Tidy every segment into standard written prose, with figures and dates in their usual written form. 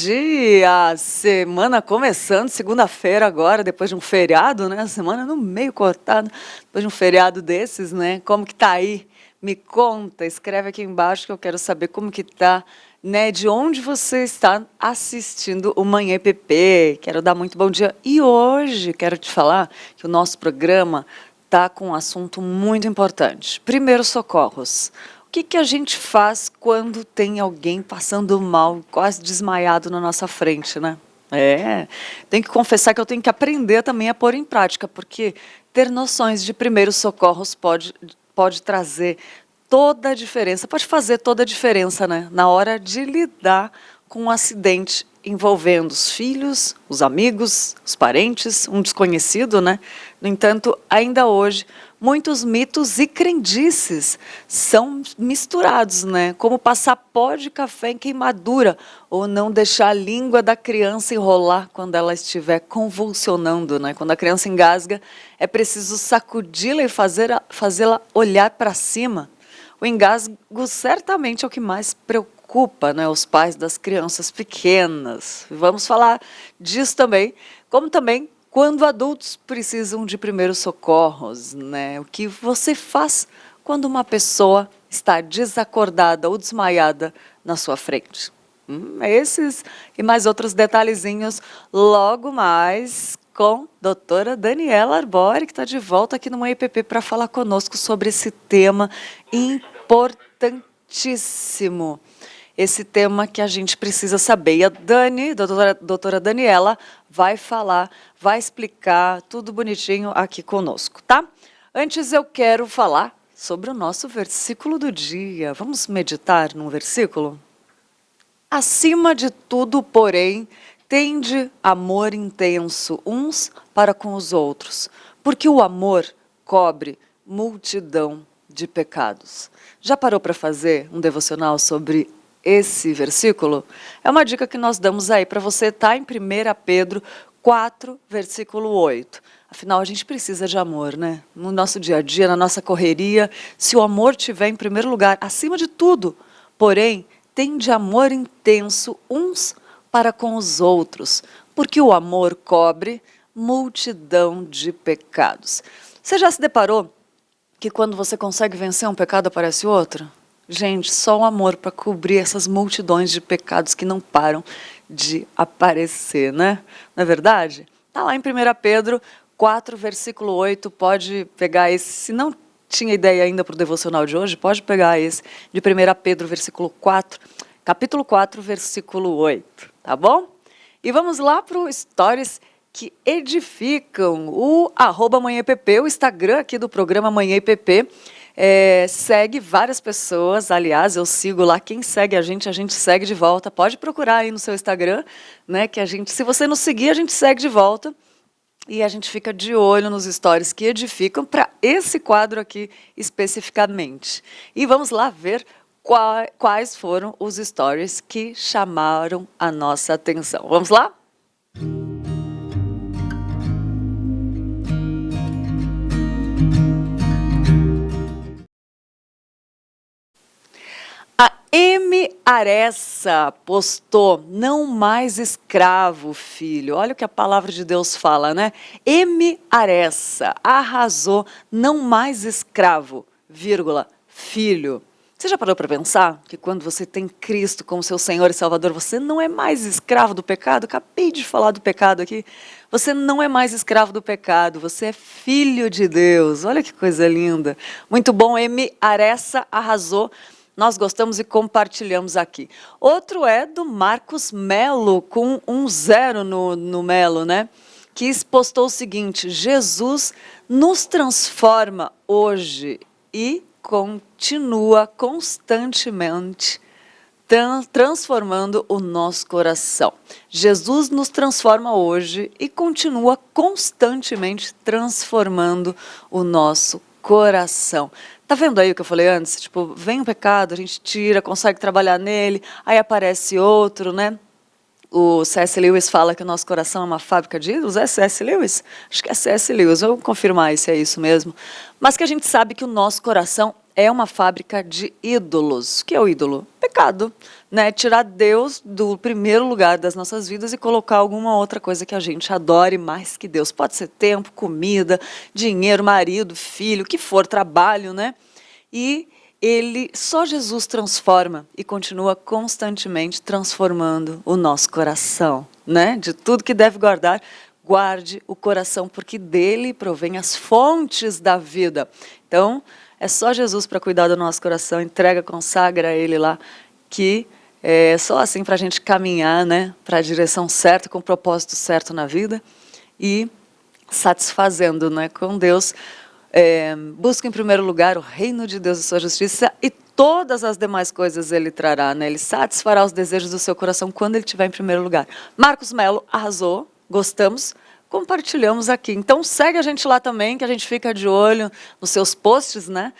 dia! Semana começando, segunda-feira agora, depois de um feriado, né? Semana no meio cortada, depois de um feriado desses, né? Como que tá aí? Me conta, escreve aqui embaixo que eu quero saber como que tá, né? De onde você está assistindo o Manhã EPP. Quero dar muito bom dia. E hoje quero te falar que o nosso programa tá com um assunto muito importante. Primeiros socorros. O que a gente faz quando tem alguém passando mal, quase desmaiado na nossa frente, né? Tenho que confessar que eu tenho que aprender também a pôr em prática, porque ter noções de primeiros socorros pode trazer toda a diferença, pode fazer toda a diferença, né? Na hora de lidar com um acidente envolvendo os filhos, os amigos, os parentes, um desconhecido, né? No entanto, ainda hoje, muitos mitos e crendices são misturados, né? Como passar pó de café em queimadura ou não deixar a língua da criança enrolar quando ela estiver convulsionando, né? Quando a criança engasga, é preciso sacudi-la e fazê-la olhar para cima. O engasgo certamente é o que mais preocupa, né, os pais das crianças pequenas. Vamos falar disso também, como também quando adultos precisam de primeiros socorros, né? O que você faz quando uma pessoa está desacordada ou desmaiada na sua frente? Esses e mais outros detalhezinhos logo mais com doutora Daniela Arbori, que está de volta aqui no Manhã EPP para falar conosco sobre esse tema importantíssimo. Esse tema que a gente precisa saber. E a doutora Daniela, vai falar, vai explicar tudo bonitinho aqui conosco, tá? Antes eu quero falar sobre o nosso versículo do dia. Vamos meditar num versículo? Acima de tudo, porém, tende amor intenso uns para com os outros, porque o amor cobre multidão de pecados. Já parou para fazer um devocional sobre esse versículo? É uma dica que nós damos aí para você, tá em 1 Pedro 4, versículo 8. Afinal, a gente precisa de amor, né? No nosso dia a dia, na nossa correria, se o amor estiver em primeiro lugar, acima de tudo, porém, tende amor intenso uns para com os outros, porque o amor cobre multidão de pecados. Você já se deparou que quando você consegue vencer um pecado aparece outro? Gente, só o amor para cobrir essas multidões de pecados que não param de aparecer, né? Não é verdade? Está lá em 1 Pedro 4, versículo 8, pode pegar esse, se não tinha ideia ainda para o devocional de hoje, pode pegar esse de 1 Pedro, versículo 4, capítulo 4, versículo 8, tá bom? E vamos lá para o Stories que edificam, o @Manhã EPP, o Instagram aqui do programa Manhã EPP, segue várias pessoas, aliás, eu sigo lá, quem segue a gente segue de volta, pode procurar aí no seu Instagram, né, que a gente, se você nos seguir, a gente segue de volta. E a gente fica de olho nos stories que edificam para esse quadro aqui especificamente. E vamos lá ver quais foram os stories que chamaram a nossa atenção. Vamos lá? A M. Aressa postou, não mais escravo, filho. Olha o que a palavra de Deus fala, né? M. Aressa arrasou, não mais escravo, vírgula, filho. Você já parou para pensar que quando você tem Cristo como seu Senhor e Salvador, você não é mais escravo do pecado? Acabei de falar do pecado aqui. Você não é mais escravo do pecado, você é filho de Deus. Olha que coisa linda. Muito bom, M. Aressa arrasou. Nós gostamos e compartilhamos aqui. Outro é do Marcos Melo, com 0 no Melo, né? Que postou o seguinte: Jesus nos transforma hoje e continua constantemente transformando o nosso coração. Jesus nos transforma hoje e continua constantemente transformando o nosso coração. Tá vendo aí o que eu falei antes? Tipo, vem um pecado, a gente tira, consegue trabalhar nele, aí aparece outro, né? O C.S. Lewis fala que o nosso coração é uma fábrica de ídolos. É C.S. Lewis? Acho que é C.S. Lewis, vou confirmar se é isso mesmo. Mas que a gente sabe que o nosso coração é uma fábrica de ídolos. O que é o ídolo? Pecado, né? Tirar Deus do primeiro lugar das nossas vidas e colocar alguma outra coisa que a gente adore mais que Deus. Pode ser tempo, comida, dinheiro, marido, filho, o que for, trabalho, né? E só Jesus transforma e continua constantemente transformando o nosso coração, né? De tudo que deve guardar, guarde o coração, porque dele provém as fontes da vida. Então, é só Jesus para cuidar do nosso coração, entrega, consagra a ele lá, que é só assim para a gente caminhar, né? Para a direção certa, com o propósito certo na vida e satisfazendo, né? Com Deus. Busca em primeiro lugar o reino de Deus e sua justiça e todas as demais coisas ele trará, né? Ele satisfará os desejos do seu coração quando ele estiver em primeiro lugar. Marcos Melo arrasou, gostamos, compartilhamos aqui. Então segue a gente lá também, que a gente fica de olho nos seus posts, né?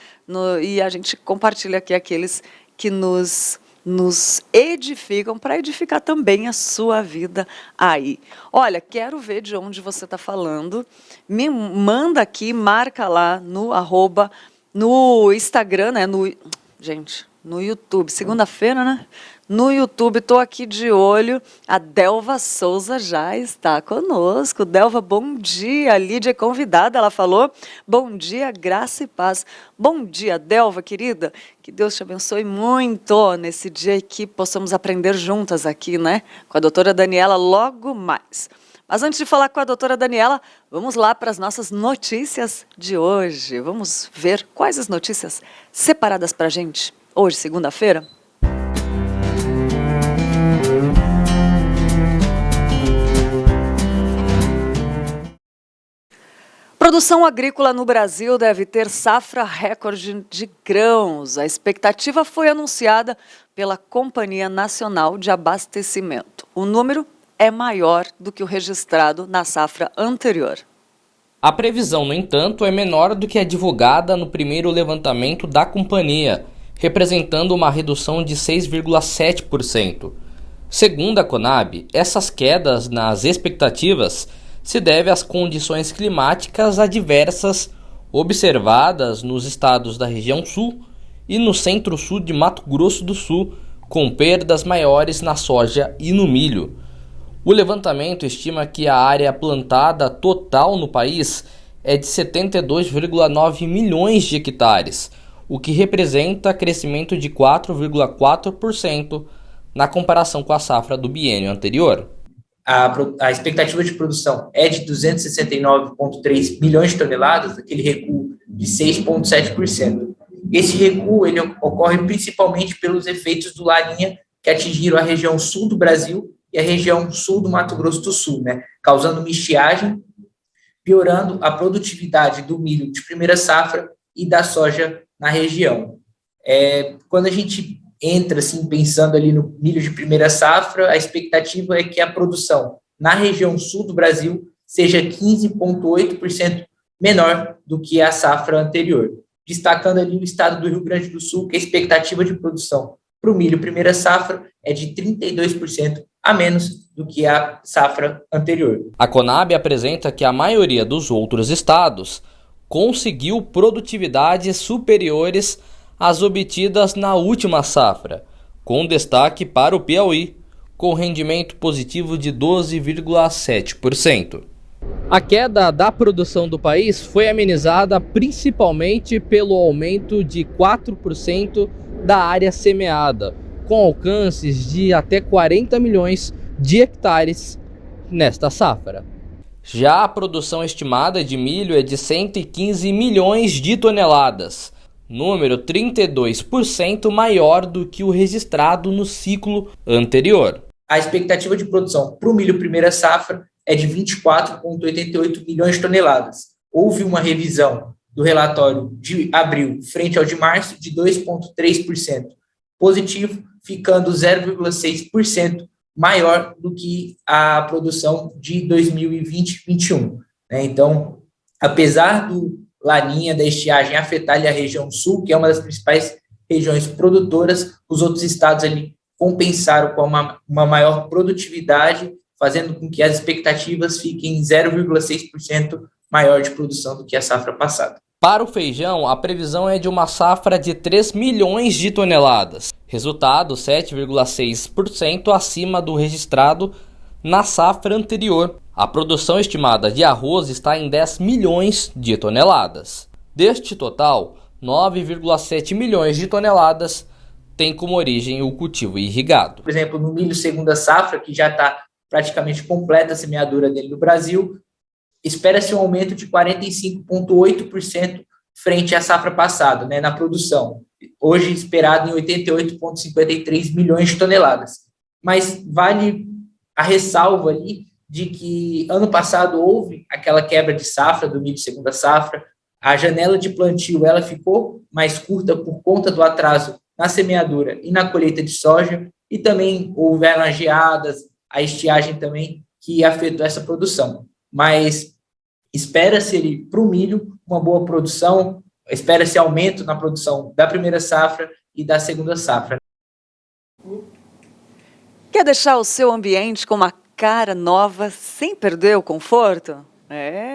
E a gente compartilha aqui aqueles que nos edificam, para edificar também a sua vida aí. Olha, quero ver de onde você está falando. Me manda aqui, marca lá no Instagram, né? No YouTube, segunda-feira, né? No YouTube, estou aqui de olho. A Delva Souza já está conosco. Delva, bom dia. A Lídia é convidada, ela falou. Bom dia, graça e paz. Bom dia, Delva, querida. Que Deus te abençoe muito nesse dia e que possamos aprender juntas aqui, né? Com a doutora Daniela logo mais. Mas antes de falar com a doutora Daniela, vamos lá para as nossas notícias de hoje. Vamos ver quais as notícias separadas para a gente hoje, segunda-feira. Produção agrícola no Brasil deve ter safra recorde de grãos. A expectativa foi anunciada pela Companhia Nacional de Abastecimento. O número é maior do que o registrado na safra anterior. A previsão, no entanto, é menor do que a divulgada no primeiro levantamento da companhia, representando uma redução de 6,7%. Segundo a Conab, essas quedas nas expectativas se deve às condições climáticas adversas observadas nos estados da região sul e no centro-sul de Mato Grosso do Sul, com perdas maiores na soja e no milho. O levantamento estima que a área plantada total no país é de 72,9 milhões de hectares, o que representa crescimento de 4,4% na comparação com a safra do biênio anterior. A expectativa de produção é de 269,3 milhões de toneladas, aquele recuo de 6,7%. Esse recuo ele ocorre principalmente pelos efeitos do Laninha, que atingiram a região sul do Brasil e a região sul do Mato Grosso do Sul, né, causando uma estiagem, piorando a produtividade do milho de primeira safra e da soja na região. Quando a gente entra assim, pensando ali no milho de primeira safra, a expectativa é que a produção na região sul do Brasil seja 15,8% menor do que a safra anterior, destacando ali o estado do Rio Grande do Sul, que a expectativa de produção para o milho primeira safra é de 32% a menos do que a safra anterior. A Conab apresenta que a maioria dos outros estados conseguiu produtividades superiores às obtidas na última safra, com destaque para o Piauí, com rendimento positivo de 12,7%. A queda da produção do país foi amenizada principalmente pelo aumento de 4% da área semeada, com alcances de até 40 milhões de hectares nesta safra. Já a produção estimada de milho é de 115 milhões de toneladas, número 32% maior do que o registrado no ciclo anterior. A expectativa de produção para o milho primeira safra é de 24,88 milhões de toneladas. Houve uma revisão do relatório de abril frente ao de março de 2,3% positivo, ficando 0,6% maior do que a produção de 2020-21. Então, apesar do Laninha, da estiagem afetar a região sul, que é uma das principais regiões produtoras, os outros estados ali compensaram com uma maior produtividade, fazendo com que as expectativas fiquem 0,6% maior de produção do que a safra passada. Para o feijão, a previsão é de uma safra de 3 milhões de toneladas, resultado 7,6% acima do registrado na safra anterior. A produção estimada de arroz está em 10 milhões de toneladas. Deste total, 9,7 milhões de toneladas tem como origem o cultivo irrigado. Por exemplo, no milho segunda safra, que já está praticamente completa a semeadura dele no Brasil, espera-se um aumento de 45,8% frente à safra passada, né, na produção. Hoje esperado em 88,53 milhões de toneladas. Mas vale a ressalva ali de que ano passado houve aquela quebra de safra do milho segunda safra. A janela de plantio ela ficou mais curta por conta do atraso na semeadura e na colheita de soja, e também houveram as geadas, a estiagem também, que afetou essa produção. Mas espera-se para o milho uma boa produção, espera-se aumento na produção da primeira safra e da segunda safra. Quer deixar o seu ambiente com uma cara nova sem perder o conforto?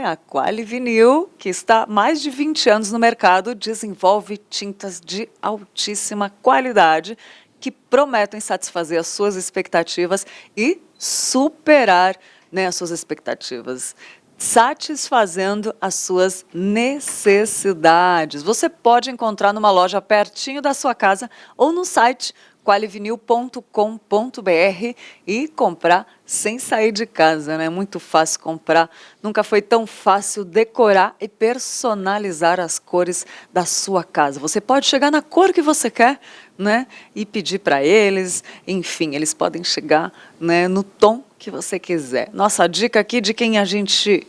A Quali Vinil, que está há mais de 20 anos no mercado, desenvolve tintas de altíssima qualidade que prometem satisfazer as suas expectativas e superar, as suas expectativas, satisfazendo as suas necessidades. Você pode encontrar numa loja pertinho da sua casa ou no site qualivinil.com.br e comprar sem sair de casa, né? É muito fácil comprar. Nunca foi tão fácil decorar e personalizar as cores da sua casa. Você pode chegar na cor que você quer, né? E pedir para eles. Enfim, eles podem chegar, né, no tom que você quiser. Nossa dica aqui de quem a gente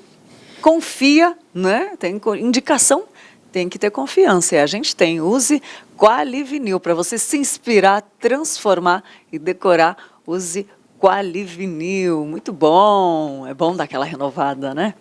confia, né? Tem indicação, tem que ter confiança. E a gente tem. Use Quali Vinil para você se inspirar, transformar e decorar. Use Quali Vinil. Muito bom. É bom dar aquela renovada, né?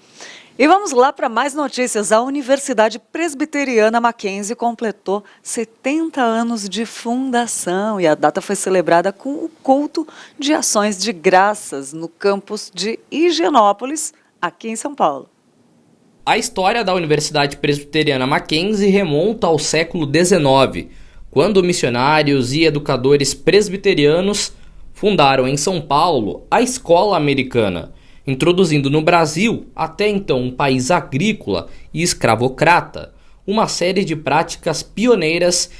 E vamos lá para mais notícias. A Universidade Presbiteriana Mackenzie completou 70 anos de fundação e a data foi celebrada com o culto de ações de graças no campus de Higienópolis, aqui em São Paulo. A história da Universidade Presbiteriana Mackenzie remonta ao século XIX, quando missionários e educadores presbiterianos fundaram em São Paulo a Escola Americana, introduzindo no Brasil, até então um país agrícola e escravocrata, uma série de práticas pioneiras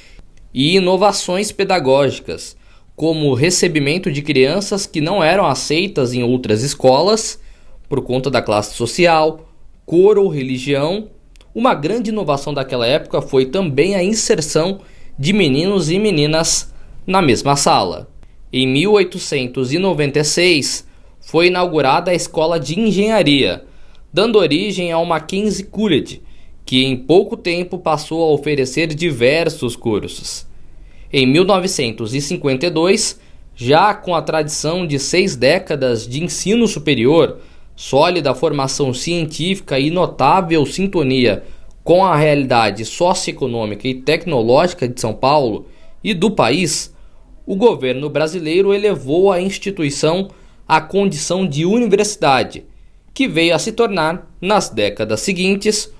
e inovações pedagógicas, como o recebimento de crianças que não eram aceitas em outras escolas por conta da classe social, cor ou religião. Uma grande inovação daquela época foi também a inserção de meninos e meninas na mesma sala. Em 1896, foi inaugurada a Escola de Engenharia, dando origem ao Mackenzie College, que em pouco tempo passou a oferecer diversos cursos. Em 1952, já com a tradição de 6 décadas de ensino superior, sólida formação científica e notável sintonia com a realidade socioeconômica e tecnológica de São Paulo e do país, o governo brasileiro elevou a instituição à condição de universidade, que veio a se tornar, nas décadas seguintes,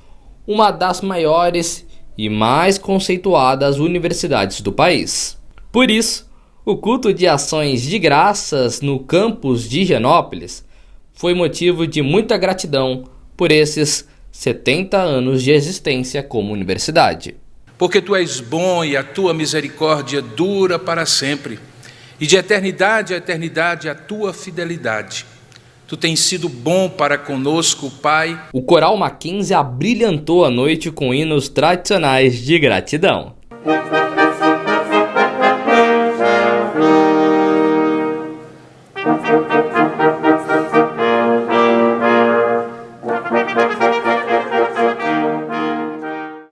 uma das maiores e mais conceituadas universidades do país. Por isso, o culto de ações de graças no campus de Higienópolis foi motivo de muita gratidão por esses 70 anos de existência como universidade. Porque tu és bom e a tua misericórdia dura para sempre, e de eternidade a eternidade a tua fidelidade. Tu tens sido bom para conosco, Pai. O coral Mackenzie abrilhantou a noite com hinos tradicionais de gratidão.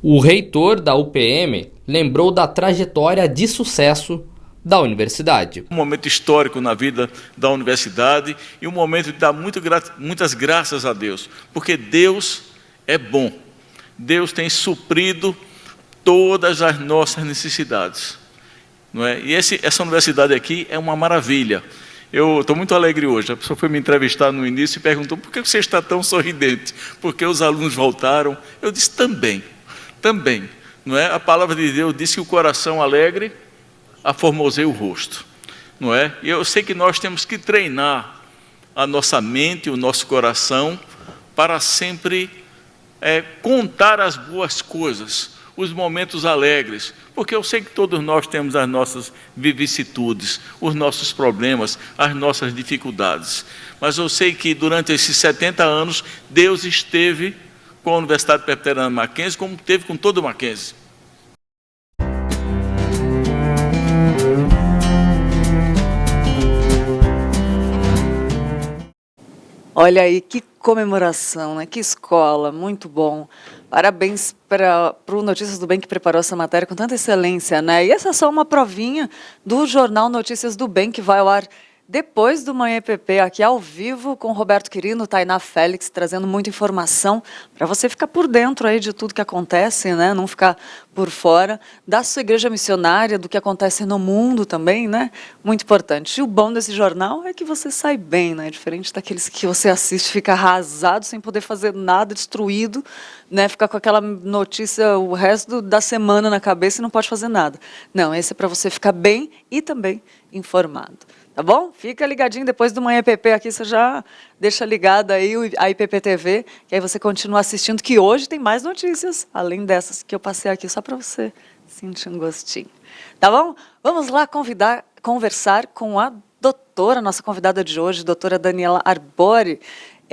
O reitor da UPM lembrou da trajetória de sucesso da universidade. Um momento histórico na vida da universidade e um momento de dar muitas graças a Deus, porque Deus é bom. Deus tem suprido todas as nossas necessidades, não é? E essa universidade aqui é uma maravilha. Eu estou muito alegre hoje. A pessoa foi me entrevistar no início e perguntou: por que você está tão sorridente? Porque os alunos voltaram. Eu disse: também. também. Não é? A palavra de Deus diz que o coração alegre aformoseia o rosto. Não é? E eu sei que nós temos que treinar a nossa mente, o nosso coração, para sempre contar as boas coisas, os momentos alegres, porque eu sei que todos nós temos as nossas vicissitudes, os nossos problemas, as nossas dificuldades, mas eu sei que durante esses 70 anos, Deus esteve com a Universidade Presbiteriana Mackenzie, como teve com todo o Mackenzie. Olha aí, que comemoração, né? Que escola, muito bom. Parabéns para o Notícias do Bem, que preparou essa matéria com tanta excelência, né? E essa é só uma provinha do jornal Notícias do Bem, que vai ao ar depois do Manhã EPP, aqui ao vivo, com Roberto Quirino, Tainá Félix, trazendo muita informação para você ficar por dentro aí de tudo que acontece, né? Não ficar por fora da sua igreja missionária, do que acontece no mundo também, né? Muito importante. E o bom desse jornal é que você sai bem, né? Diferente daqueles que você assiste e fica arrasado, sem poder fazer nada, destruído, né? Ficar com aquela notícia o resto da semana na cabeça e não pode fazer nada. Não, esse é para você ficar bem e também informado. Tá bom? Fica ligadinho depois do Manhã EPP aqui, você já deixa ligado aí a IPP TV, que aí você continua assistindo, que hoje tem mais notícias, além dessas que eu passei aqui, só para você sentir um gostinho. Tá bom? Vamos lá conversar com a doutora, nossa convidada de hoje, doutora Daniela Arbori.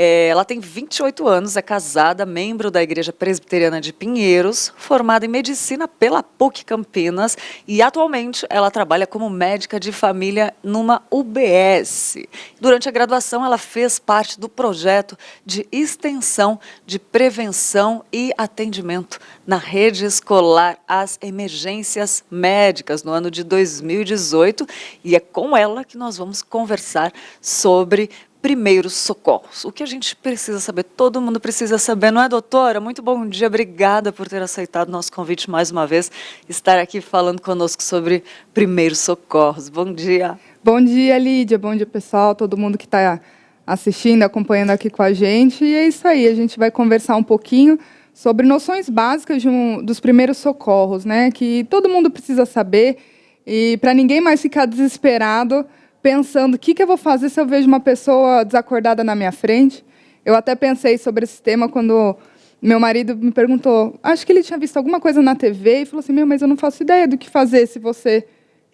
Ela tem 28 anos, é casada, membro da Igreja Presbiteriana de Pinheiros, formada em Medicina pela PUC Campinas e atualmente ela trabalha como médica de família numa UBS. Durante a graduação ela fez parte do projeto de extensão de prevenção e atendimento na rede escolar às emergências médicas no ano de 2018 e é com ela que nós vamos conversar sobre primeiros socorros. O que a gente precisa saber, todo mundo precisa saber, não é, doutora? Muito bom dia, obrigada por ter aceitado o nosso convite mais uma vez, estar aqui falando conosco sobre primeiros socorros. Bom dia. Bom dia, Lídia, bom dia, pessoal, todo mundo que está assistindo, acompanhando aqui com a gente. E é isso aí, a gente vai conversar um pouquinho sobre noções básicas dos primeiros socorros, né? Que todo mundo precisa saber e para ninguém mais ficar desesperado pensando o que eu vou fazer se eu vejo uma pessoa desacordada na minha frente. Eu até pensei sobre esse tema quando meu marido me perguntou, acho que ele tinha visto alguma coisa na TV e falou assim, mas eu não faço ideia do que fazer se você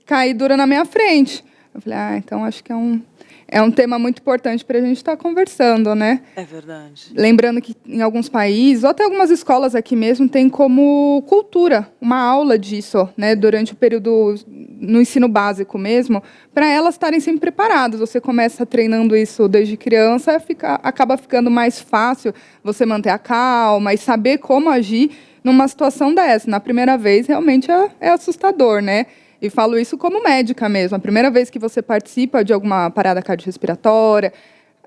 cair dura na minha frente. Eu falei, então acho que é um tema muito importante para a gente estar conversando, né? É verdade. Lembrando que em alguns países, ou até algumas escolas aqui mesmo, tem como cultura uma aula disso, né? Durante o período no ensino básico mesmo, para elas estarem sempre preparadas. Você começa treinando isso desde criança, acaba ficando mais fácil você manter a calma e saber como agir numa situação dessa. Na primeira vez, realmente é assustador, né? E falo isso como médica mesmo. A primeira vez que você participa de alguma parada cardiorrespiratória,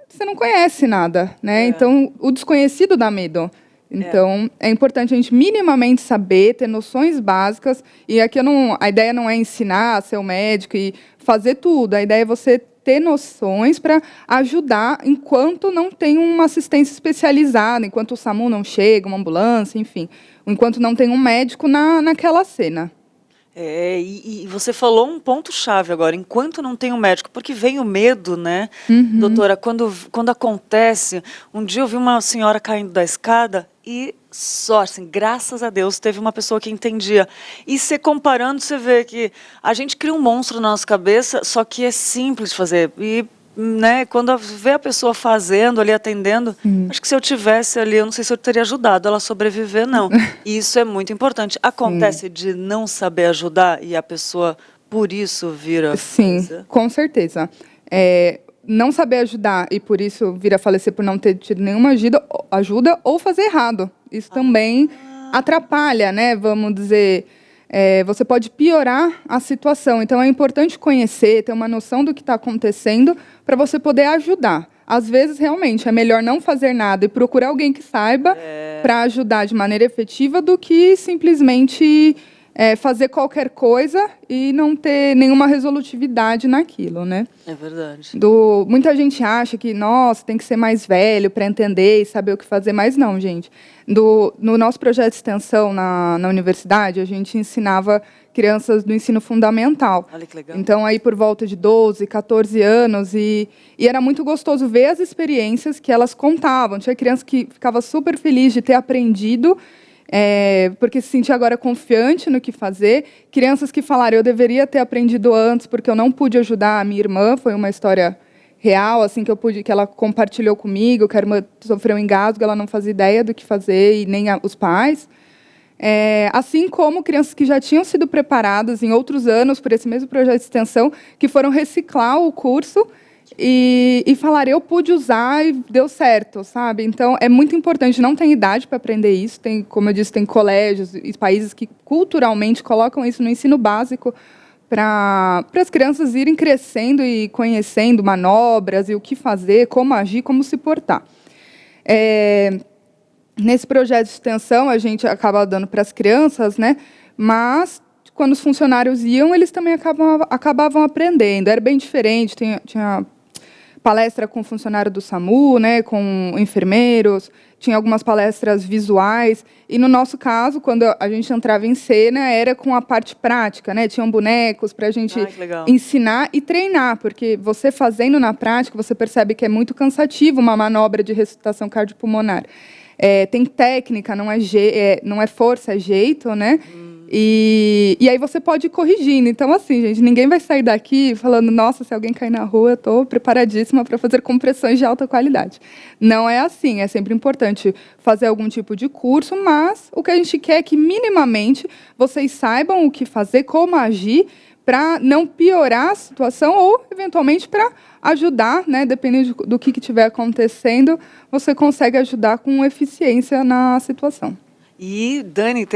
você não conhece nada, né? Então, o desconhecido dá medo. Então, é importante a gente minimamente saber, ter noções básicas. E aqui a ideia não é ensinar a ser um médico e fazer tudo. A ideia é você ter noções para ajudar enquanto não tem uma assistência especializada, enquanto o SAMU não chega, uma ambulância, enfim. Enquanto não tem um médico naquela cena. E você falou um ponto-chave agora, enquanto não tem um médico, porque vem o medo, né, doutora, quando acontece, um dia eu vi uma senhora caindo da escada e só, assim, graças a Deus, teve uma pessoa que entendia. E você comparando, você vê que a gente cria um monstro na nossa cabeça, só que é simples de fazer. E né, quando vê a pessoa fazendo ali, atendendo, acho que se eu tivesse ali, eu não sei se eu teria ajudado ela a sobreviver, não. E isso é muito importante. Acontece de não saber ajudar e a pessoa, por isso, vira... Sim, com certeza. Não saber ajudar e, por isso, vir a falecer por não ter tido nenhuma ajuda ou fazer errado. Isso também atrapalha, né, vamos dizer... você pode piorar a situação. Então, é importante conhecer, ter uma noção do que está acontecendo para você poder ajudar. Às vezes, realmente, é melhor não fazer nada e procurar alguém que saiba para ajudar de maneira efetiva do que simplesmente fazer qualquer coisa e não ter nenhuma resolutividade naquilo, né? É verdade. Muita gente acha que, nossa, tem que ser mais velho para entender e saber o que fazer, mas não, gente. No nosso projeto de extensão na universidade, a gente ensinava crianças do ensino fundamental. Olha que legal. Então, aí por volta de 12, 14 anos, e era muito gostoso ver as experiências que elas contavam. Tinha criança que ficava super feliz de ter aprendido, porque se sentia agora confiante no que fazer. Crianças que falaram, eu deveria ter aprendido antes, porque eu não pude ajudar a minha irmã. Foi uma história real, assim, que ela compartilhou comigo, que a irmã sofreu um engasgo, ela não fazia ideia do que fazer, e nem os pais. Assim como crianças que já tinham sido preparadas em outros anos por esse mesmo projeto de extensão, que foram reciclar o curso e falar, eu pude usar e deu certo, sabe? Então, é muito importante, não tem idade para aprender isso, como eu disse, tem colégios e países que culturalmente colocam isso no ensino básico para as crianças irem crescendo e conhecendo manobras e o que fazer, como agir, como se portar. Nesse projeto de extensão, a gente acaba dando para as crianças, né? Mas, quando os funcionários iam, eles também acabavam aprendendo. Era bem diferente, tinha palestra com funcionário do SAMU, né, com enfermeiros, tinha algumas palestras visuais, e no nosso caso, quando a gente entrava em cena, era com a parte prática, né, tinham bonecos para a gente ensinar e treinar, porque você fazendo na prática, você percebe que é muito cansativo uma manobra de ressuscitação cardiopulmonar. Tem técnica, não é força, é jeito, né? E aí você pode ir corrigindo. Então, assim, gente, ninguém vai sair daqui falando, nossa, se alguém cair na rua, eu estou preparadíssima para fazer compressões de alta qualidade. Não é assim, é sempre importante fazer algum tipo de curso, mas o que a gente quer é que, minimamente, vocês saibam o que fazer, como agir, para não piorar a situação ou, eventualmente, para ajudar, né, dependendo do que estiver acontecendo, você consegue ajudar com eficiência na situação. E, Dani,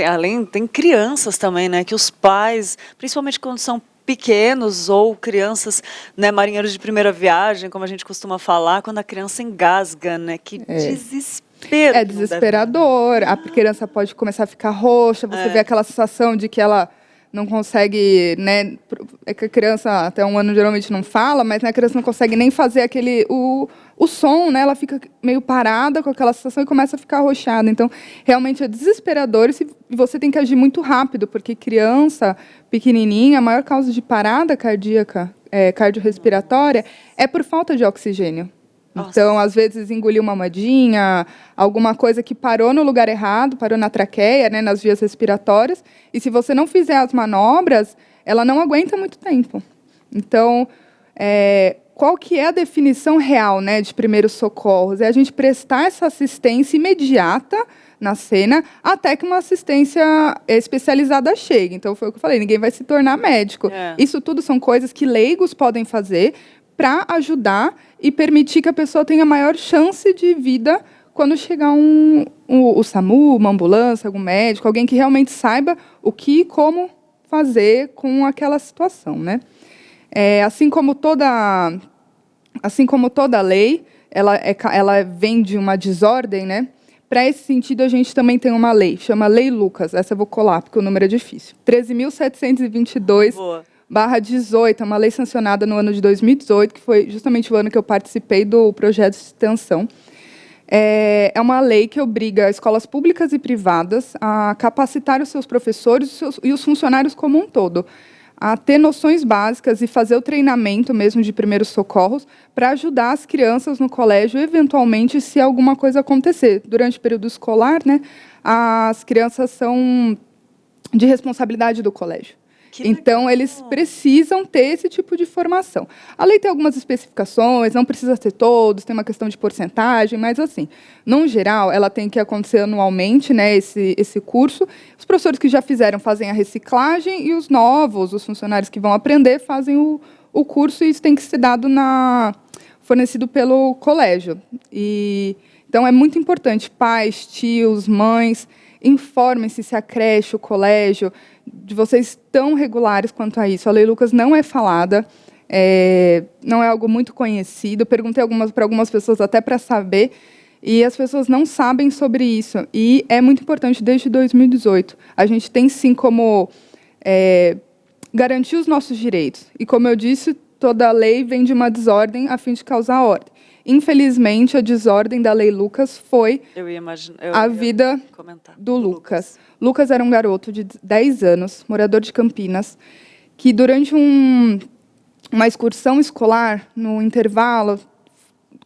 tem crianças também, né? Que os pais, principalmente quando são pequenos ou crianças, né, marinheiros de primeira viagem, como a gente costuma falar, quando a criança engasga, né? Que desespero. É desesperador. A criança pode começar a ficar roxa, você vê aquela sensação de que ela não consegue, né? É que a criança até 1 ano geralmente não fala, mas, né, a criança não consegue nem fazer o som, né? Ela fica meio parada com aquela sensação e começa a ficar arroxada. Então, realmente é desesperador e você tem que agir muito rápido, porque criança pequenininha, a maior causa de parada cardíaca, cardiorrespiratória, é por falta de oxigênio. Nossa. Então, às vezes, engoliu uma mamadinha, alguma coisa que parou no lugar errado, parou na traqueia, né, nas vias respiratórias, e se você não fizer as manobras, ela não aguenta muito tempo. Então, qual que é a definição real, né, de primeiros socorros? É a gente prestar essa assistência imediata na cena até que uma assistência especializada chegue. Então, foi o que eu falei, ninguém vai se tornar médico. Isso tudo são coisas que leigos podem fazer para ajudar e permitir que a pessoa tenha maior chance de vida quando chegar o SAMU, uma ambulância, algum médico, alguém que realmente saiba o que e como fazer com aquela situação, né? Assim como toda lei, ela vem de uma desordem, né? Para esse sentido, a gente também tem uma lei, chama Lei Lucas. Essa eu vou colar, porque o número é difícil. 13.722/18, é uma lei sancionada no ano de 2018, que foi justamente o ano que eu participei do projeto de extensão. É uma lei que obriga escolas públicas e privadas a capacitar os seus professores e os funcionários como um todo, a ter noções básicas e fazer o treinamento mesmo de primeiros socorros para ajudar as crianças no colégio, eventualmente, se alguma coisa acontecer. Durante o período escolar, né, as crianças são de responsabilidade do colégio. Então, eles precisam ter esse tipo de formação. A lei tem algumas especificações, não precisa ter todos, tem uma questão de porcentagem, mas, assim, no geral, ela tem que acontecer anualmente, né, esse curso. Os professores que já fizeram fazem a reciclagem e os novos, os funcionários que vão aprender, fazem o curso, e isso tem que ser dado fornecido pelo colégio. Então, é muito importante, pais, tios, mães, informem-se se a creche, o colégio, de vocês estão regulares quanto a isso. A Lei Lucas não é falada, não é algo muito conhecido. Perguntei para algumas pessoas até para saber, e as pessoas não sabem sobre isso. E é muito importante desde 2018. A gente tem, sim, como garantir os nossos direitos. E, como eu disse, toda lei vem de uma desordem a fim de causar ordem. Infelizmente, a desordem da Lei Lucas foi a vida do Lucas. Lucas era um garoto de 10 anos, morador de Campinas, que durante uma excursão escolar, no intervalo,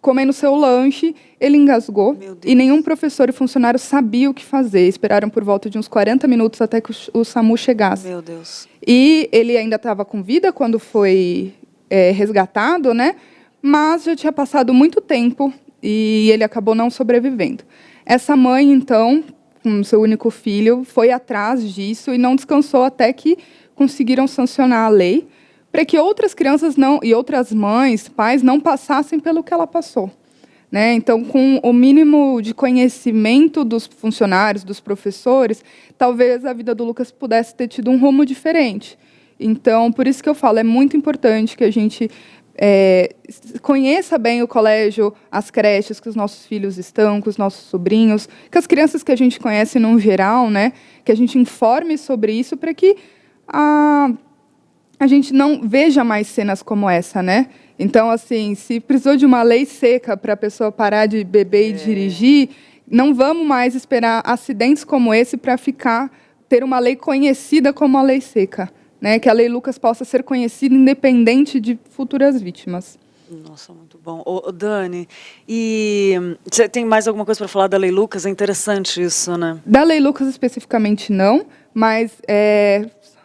comendo seu lanche, ele engasgou e nenhum professor e funcionário sabia o que fazer. Esperaram por volta de uns 40 minutos até que o SAMU chegasse. Meu Deus. E ele ainda estava com vida quando foi resgatado, né? Mas já tinha passado muito tempo e ele acabou não sobrevivendo. Essa mãe, então, com seu único filho, foi atrás disso e não descansou até que conseguiram sancionar a lei para que outras crianças e outras mães, pais, não passassem pelo que ela passou. Né? Então, com o mínimo de conhecimento dos funcionários, dos professores, talvez a vida do Lucas pudesse ter tido um rumo diferente. Então, por isso que eu falo, é muito importante que a gente conheça bem o colégio, as creches que os nossos filhos estão, com os nossos sobrinhos, que as crianças que a gente conhece no geral, né, que a gente informe sobre isso para que a gente não veja mais cenas como essa, né? Então, assim, se precisou de uma lei seca para a pessoa parar de beber e dirigir, não vamos mais esperar acidentes como esse para ter uma lei conhecida como a lei seca. Né, que a Lei Lucas possa ser conhecida independente de futuras vítimas. Nossa, muito bom. Dani, e você tem mais alguma coisa para falar da Lei Lucas? É interessante isso, né? Da Lei Lucas especificamente não, mas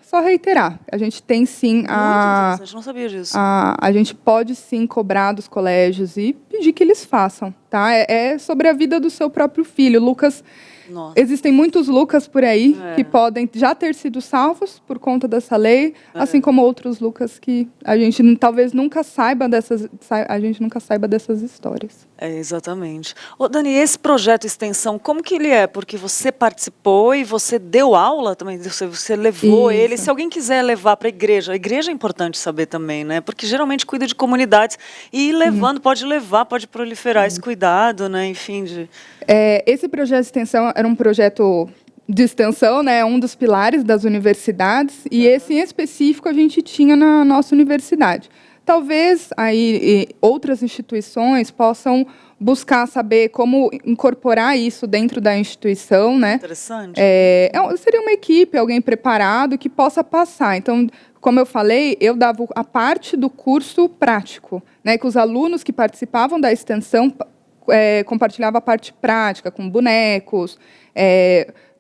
só reiterar, a gente tem sim Muito interessante, não sabia disso. A gente pode sim cobrar dos colégios e pedir que eles façam, tá? É sobre a vida do seu próprio filho. Lucas... Nossa. Existem muitos Lucas por aí que podem já ter sido salvos por conta dessa lei, assim como outros Lucas que a gente talvez nunca saiba dessas histórias. Exatamente. Dani, esse projeto extensão, como que ele é? Porque você participou e você deu aula também, você levou ele. Se alguém quiser levar para a igreja é importante saber também, né? Porque geralmente cuida de comunidades e ir levando, pode proliferar esse cuidado, né? Enfim. Esse projeto de extensão era um projeto de extensão, né? Um dos pilares das universidades, e esse em específico a gente tinha na nossa universidade. Talvez aí outras instituições possam buscar saber como incorporar isso dentro da instituição, né? Interessante. Seria uma equipe, alguém preparado que possa passar. Então, como eu falei, eu dava a parte do curso prático, né? Que os alunos que participavam da extensão compartilhavam a parte prática, com bonecos,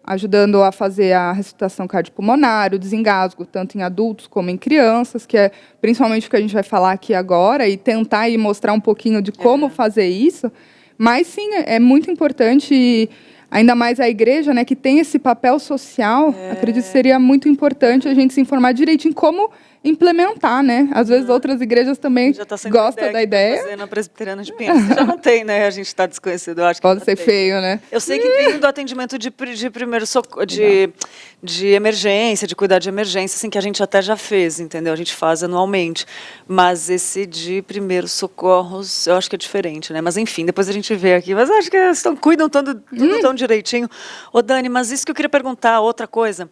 ajudando a fazer a ressuscitação cardiopulmonar, o desengasgo, tanto em adultos como em crianças, que é principalmente o que a gente vai falar aqui agora, e tentar mostrar um pouquinho de como fazer isso. Mas, sim, é muito importante, ainda mais a igreja, né, que tem esse papel social, acredito que seria muito importante a gente se informar direitinho como implementar, né? Às vezes outras igrejas também gostam da ideia. Fazer na Presbiteriana de Pinheiros. Já não tem, né? A gente está desconhecido, eu acho que pode ser feio, né? Eu sei que tem do atendimento de primeiro socorro, de emergência, de cuidar de emergência, assim, que a gente até já fez, entendeu? A gente faz anualmente. Mas esse de primeiros socorros, eu acho que é diferente, né? Mas, enfim, depois a gente vê aqui. Mas acho que eles cuidam tudo tão direitinho. Dani, mas isso que eu queria perguntar, outra coisa.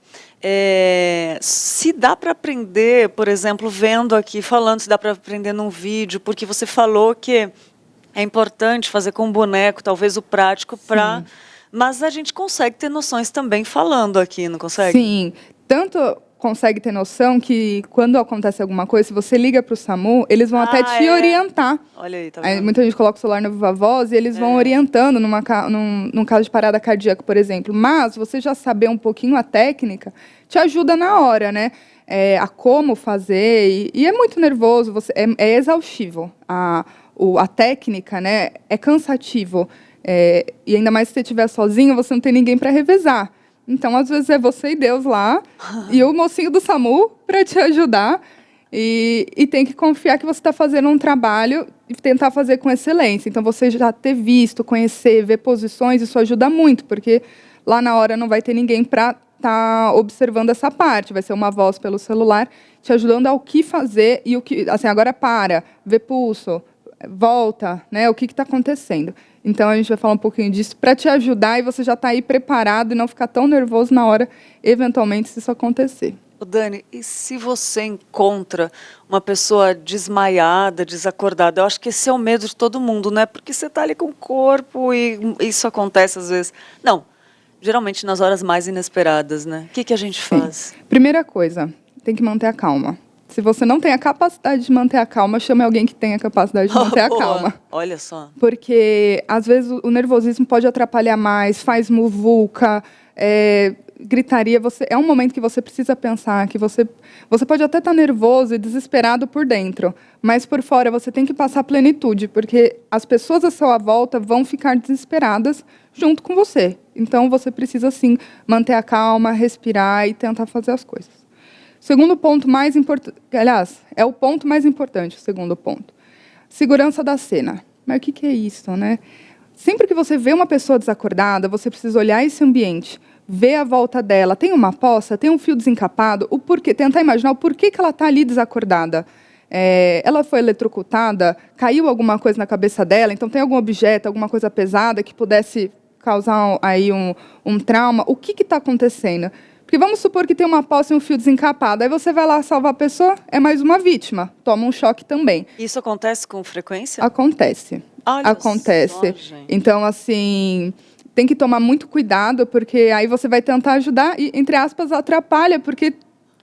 Se dá para aprender, por exemplo, vendo aqui, falando, se dá para aprender num vídeo, porque você falou que é importante fazer com boneco, talvez o prático, mas a gente consegue ter noções também falando aqui, não consegue? Sim, tanto consegue ter noção que quando acontece alguma coisa, se você liga para o SAMU, eles vão até te orientar. Olha aí, tá vendo? Muita gente coloca o celular no Viva Voz e eles vão orientando num caso de parada cardíaca, por exemplo. Mas você já saber um pouquinho a técnica te ajuda na hora, né? A como fazer, e é muito nervoso, é exaustivo. A técnica, né, é cansativo. E ainda mais se você estiver sozinho, você não tem ninguém para revezar. Então, às vezes, é você e Deus lá, e o mocinho do SAMU para te ajudar. E tem que confiar que você está fazendo um trabalho e tentar fazer com excelência. Então, você já ter visto, conhecer, ver posições, isso ajuda muito, porque lá na hora não vai ter ninguém para estar observando essa parte. Vai ser uma voz pelo celular te ajudando ao que fazer e o que... Assim, agora vê pulso, volta, né? O que está acontecendo. Então, a gente vai falar um pouquinho disso para te ajudar e você já está aí preparado e não ficar tão nervoso na hora, eventualmente, se isso acontecer. Ô, Dani, e se você encontra uma pessoa desmaiada, desacordada? Eu acho que esse é o medo de todo mundo, né? Porque você está ali com o corpo e isso acontece às vezes. Não, geralmente nas horas mais inesperadas, né? O que a gente faz? Primeira coisa, tem que manter a calma. Se você não tem a capacidade de manter a calma, chame alguém que tenha a capacidade de manter a Boa. calma. Olha só. Porque, às vezes, o nervosismo pode atrapalhar mais, faz muvuca, gritaria. É um momento que você precisa pensar, que você pode até estar nervoso e desesperado por dentro, mas por fora você tem que passar plenitude, porque as pessoas à sua volta vão ficar desesperadas junto com você. Então, você precisa, sim, manter a calma, respirar e tentar fazer as coisas. Segundo ponto mais importante, aliás, é o ponto mais importante, o segundo ponto. Segurança da cena. Mas o que é isso, né? Sempre que você vê uma pessoa desacordada, você precisa olhar esse ambiente, ver a volta dela. Tem uma poça, tem um fio desencapado, o porquê, tentar imaginar o porquê que ela está ali desacordada. Ela foi eletrocutada, caiu alguma coisa na cabeça dela, então tem algum objeto, alguma coisa pesada que pudesse causar aí um trauma. O que está acontecendo? Porque vamos supor que tem uma poça e um fio desencapado. Aí você vai lá salvar a pessoa, é mais uma vítima. Toma um choque também. Isso acontece com frequência? Acontece. Olha Acontece. só, gente. Então, assim, tem que tomar muito cuidado, porque aí você vai tentar ajudar e, entre aspas, atrapalha, porque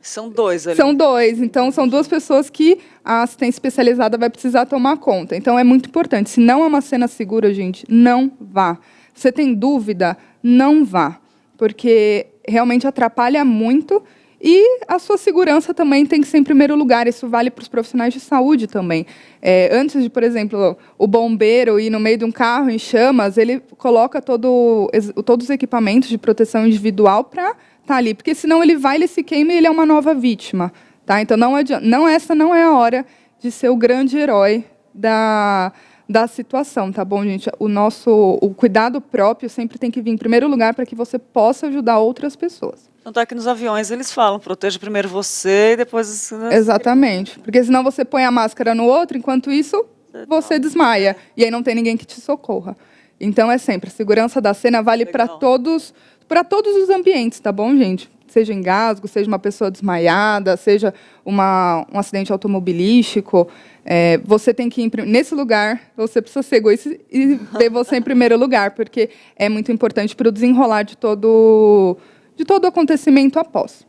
São dois ali. são dois. Então, são duas pessoas que a assistência especializada vai precisar tomar conta. Então, é muito importante. Se não é uma cena segura, gente, não vá. Você tem dúvida? Não vá. Porque realmente atrapalha muito e a sua segurança também tem que ser em primeiro lugar. Isso vale para os profissionais de saúde também. Antes de, por exemplo, o bombeiro ir no meio de um carro em chamas, ele coloca todos os equipamentos de proteção individual para estar ali, porque senão ele se queima e ele é uma nova vítima. Tá? Então, essa não é a hora de ser o grande herói da situação, tá bom, gente? O cuidado próprio sempre tem que vir em primeiro lugar para que você possa ajudar outras pessoas. Tanto é que nos aviões eles falam, proteja primeiro você e depois... Exatamente. Porque senão você põe a máscara no outro, enquanto isso, você desmaia. E aí não tem ninguém que te socorra. Então, é sempre, a segurança da cena vale para todos os ambientes, tá bom, gente? Seja engasgo, seja uma pessoa desmaiada, seja um acidente automobilístico, você tem que ir nesse lugar, você precisa ser egoísta e ter você em primeiro lugar, porque é muito importante para o desenrolar de todo o acontecimento após.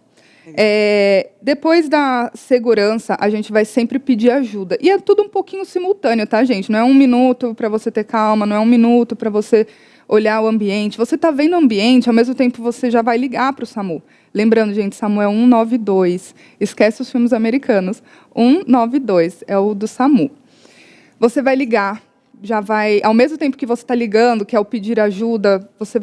Depois da segurança, a gente vai sempre pedir ajuda. E é tudo um pouquinho simultâneo, tá, gente? Não é 1 minuto para você ter calma, não é 1 minuto para você olhar o ambiente. Você está vendo o ambiente, ao mesmo tempo você já vai ligar para o SAMU. Lembrando, gente, SAMU é 192. Esquece os filmes americanos. 192 é o do SAMU. Você vai ligar, ao mesmo tempo que você está ligando, que é o pedir ajuda, você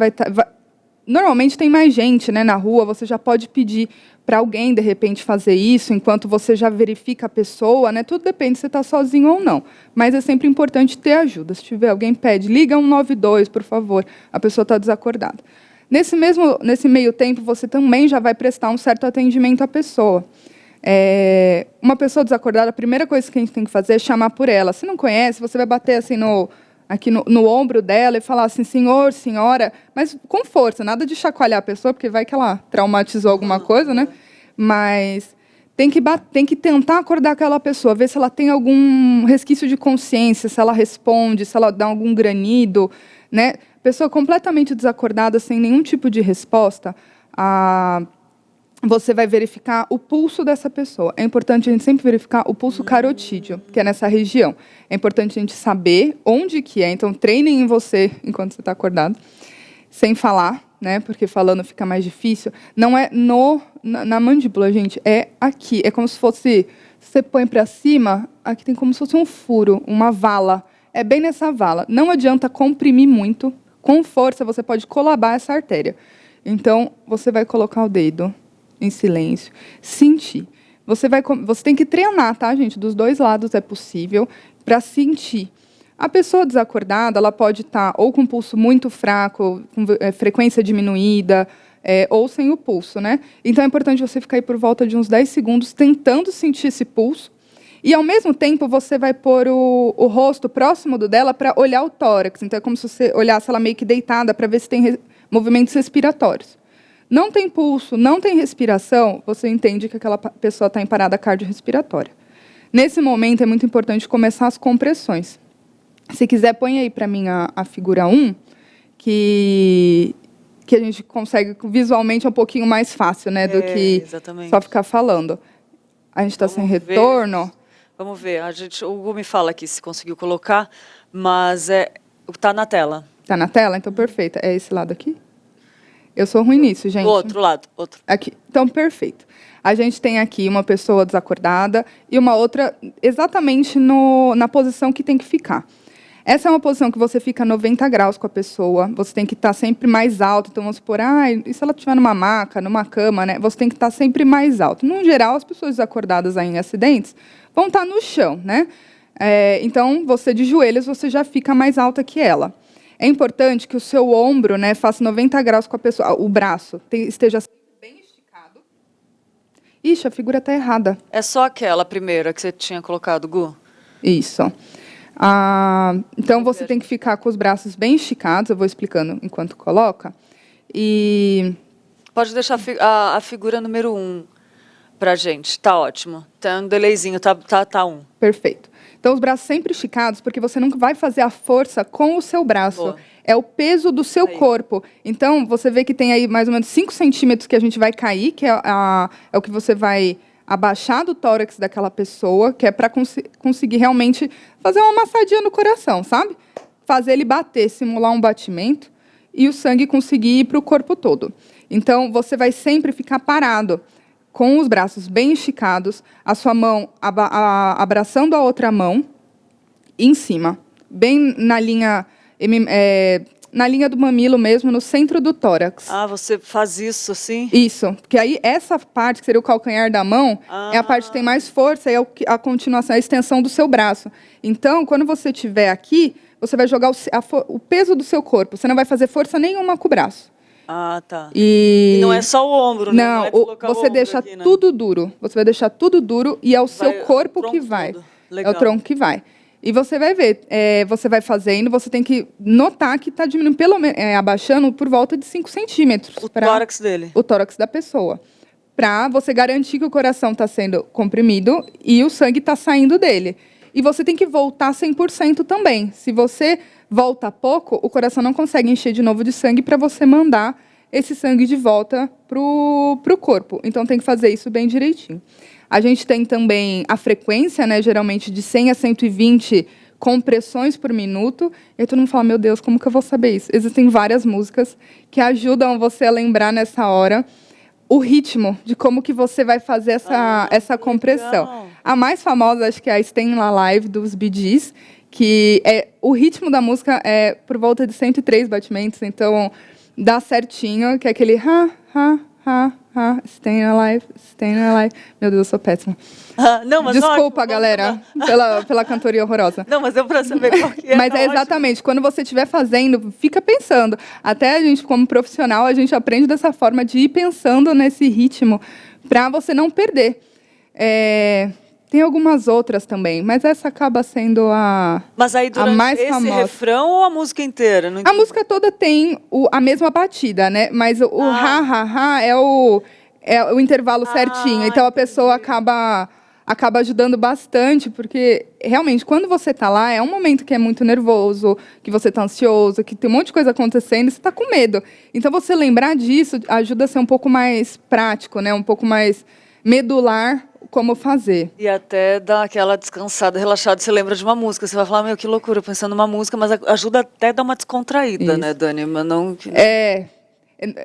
normalmente tem mais gente, né, na rua, você já pode pedir para alguém, de repente, fazer isso, enquanto você já verifica a pessoa, né? Tudo depende se você está sozinho ou não. Mas é sempre importante ter ajuda. Se tiver alguém, pede, liga 192, por favor, a pessoa está desacordada. Nesse meio tempo, você também já vai prestar um certo atendimento à pessoa. Uma pessoa desacordada, a primeira coisa que a gente tem que fazer é chamar por ela. Se não conhece, você vai bater assim aqui no ombro dela e falar assim, senhor, senhora, mas com força, nada de chacoalhar a pessoa, porque vai que ela traumatizou alguma coisa, né? Mas tem que tentar acordar aquela pessoa, ver se ela tem algum resquício de consciência, se ela responde, se ela dá algum granido, né? Pessoa completamente desacordada, sem nenhum tipo de resposta, você vai verificar o pulso dessa pessoa. É importante a gente sempre verificar o pulso carotídeo, que é nessa região. É importante a gente saber onde que é. Então, treinem em você enquanto você está acordado, sem falar, né? Porque falando fica mais difícil. Não é na mandíbula, gente. É aqui. É como se fosse... Você põe para cima, aqui tem como se fosse um furo, uma vala. É bem nessa vala. Não adianta comprimir muito. Com força, você pode colabar essa artéria. Então, você vai colocar o dedo em silêncio, sentir. Você tem que treinar, tá, gente? Dos dois lados é possível, para sentir. A pessoa desacordada, ela pode estar ou com pulso muito fraco, com frequência diminuída, ou sem o pulso, né? Então, é importante você ficar aí por volta de uns 10 segundos tentando sentir esse pulso. E, ao mesmo tempo, você vai pôr o rosto próximo do dela para olhar o tórax. Então, é como se você olhasse ela meio que deitada para ver se tem movimentos respiratórios. não tem pulso, não tem respiração, você entende que aquela pessoa está em parada cardiorrespiratória. Nesse momento, é muito importante começar as compressões. Se quiser, põe aí para mim a figura 1, que a gente consegue visualmente, é um pouquinho mais fácil, né, do que exatamente. só ficar falando. A gente está sem retorno. Vamos ver. O Hugo me fala aqui se conseguiu colocar, mas está na tela. Está na tela? Então, perfeito. É esse lado aqui? Eu sou ruim nisso, gente. Do outro lado. Outro. Aqui. Então, perfeito. A gente tem aqui uma pessoa desacordada e uma outra exatamente na posição que tem que ficar. Essa é uma posição que você fica 90 graus com a pessoa, você tem que estar sempre mais alto. Então, vamos supor, e se ela estiver numa maca, numa cama, né? Você tem que estar sempre mais alto. No geral, as pessoas desacordadas aí em acidentes vão estar no chão, né? Então, você de joelhos, você já fica mais alta que ela. É importante que o seu ombro, né, faça 90 graus com a pessoa, o braço esteja bem esticado. Ixi, a figura está errada. É só aquela primeira que você tinha colocado, Gu? Isso. Então, você tem que ficar com os braços bem esticados, eu vou explicando enquanto coloca. Pode deixar a figura número 1 para a gente, tá ótimo. Tem um delayzinho, tá 1. Perfeito. Então, os braços sempre esticados, porque você nunca vai fazer a força com o seu braço. Boa. É o peso do seu corpo. Então, você vê que tem aí mais ou menos 5 centímetros que a gente vai cair, que é o que você vai abaixar do tórax daquela pessoa, que é para conseguir realmente fazer uma massadinha no coração, sabe? Fazer ele bater, simular um batimento e o sangue conseguir ir para o corpo todo. Então, você vai sempre ficar parado, com os braços bem esticados, a sua mão abraçando a outra mão em cima, bem na linha do mamilo mesmo, no centro do tórax. Você faz isso assim? Isso, porque aí essa parte, que seria o calcanhar da mão, é a parte que tem mais força, é a continuação, a extensão do seu braço. Então, quando você estiver aqui, você vai jogar o peso do seu corpo, você não vai fazer força nenhuma com o braço. Tá. E não é só o ombro, né? Não, você deixa aqui, né? tudo duro. Você vai deixar tudo duro e é o seu corpo que vai. É o tronco que vai. E você vai ver, você vai fazendo, você tem que notar que está diminuindo, pelo menos, abaixando por volta de 5 centímetros. O tórax dele. O tórax da pessoa. Para você garantir que o coração está sendo comprimido e o sangue está saindo dele. E você tem que voltar 100% também. Se você volta pouco, o coração não consegue encher de novo de sangue para você mandar esse sangue de volta pro corpo. Então, tem que fazer isso bem direitinho. A gente tem também a frequência, né, geralmente de 100 a 120 compressões por minuto. E aí todo mundo fala, meu Deus, como que eu vou saber isso? Existem várias músicas que ajudam você a lembrar nessa hora o ritmo de como que você vai fazer essa compressão. Legal. A mais famosa, acho que é a Stayin' Alive, dos Bee Gees, que o ritmo da música é por volta de 103 batimentos, então dá certinho, que é aquele Stayin' Alive, Stayin' Alive. Meu Deus, eu sou péssima. Não, mas desculpa, ótimo, galera, pela cantoria horrorosa. Não, mas deu para saber qual que é. Mas é exatamente, quando você estiver fazendo, fica pensando. Até a gente, como profissional, a gente aprende dessa forma de ir pensando nesse ritmo para você não perder. Tem algumas outras também, mas essa acaba sendo Mas aí durante mais esse famosa. Refrão ou a música inteira? Não A entendi. música toda tem a mesma batida, né? Mas o ha é o intervalo certinho. Então a pessoa acaba ajudando bastante, porque realmente quando você está lá é um momento que é muito nervoso, que você está ansioso, que tem um monte de coisa acontecendo, e você está com medo. Então você lembrar disso ajuda a ser um pouco mais prático, né? Um pouco mais medular como fazer. E até dá aquela descansada, relaxada. Você lembra de uma música, você vai falar, meu, que loucura, pensando numa música, mas ajuda até a dar uma descontraída, Isso. né, Dani? Mas não...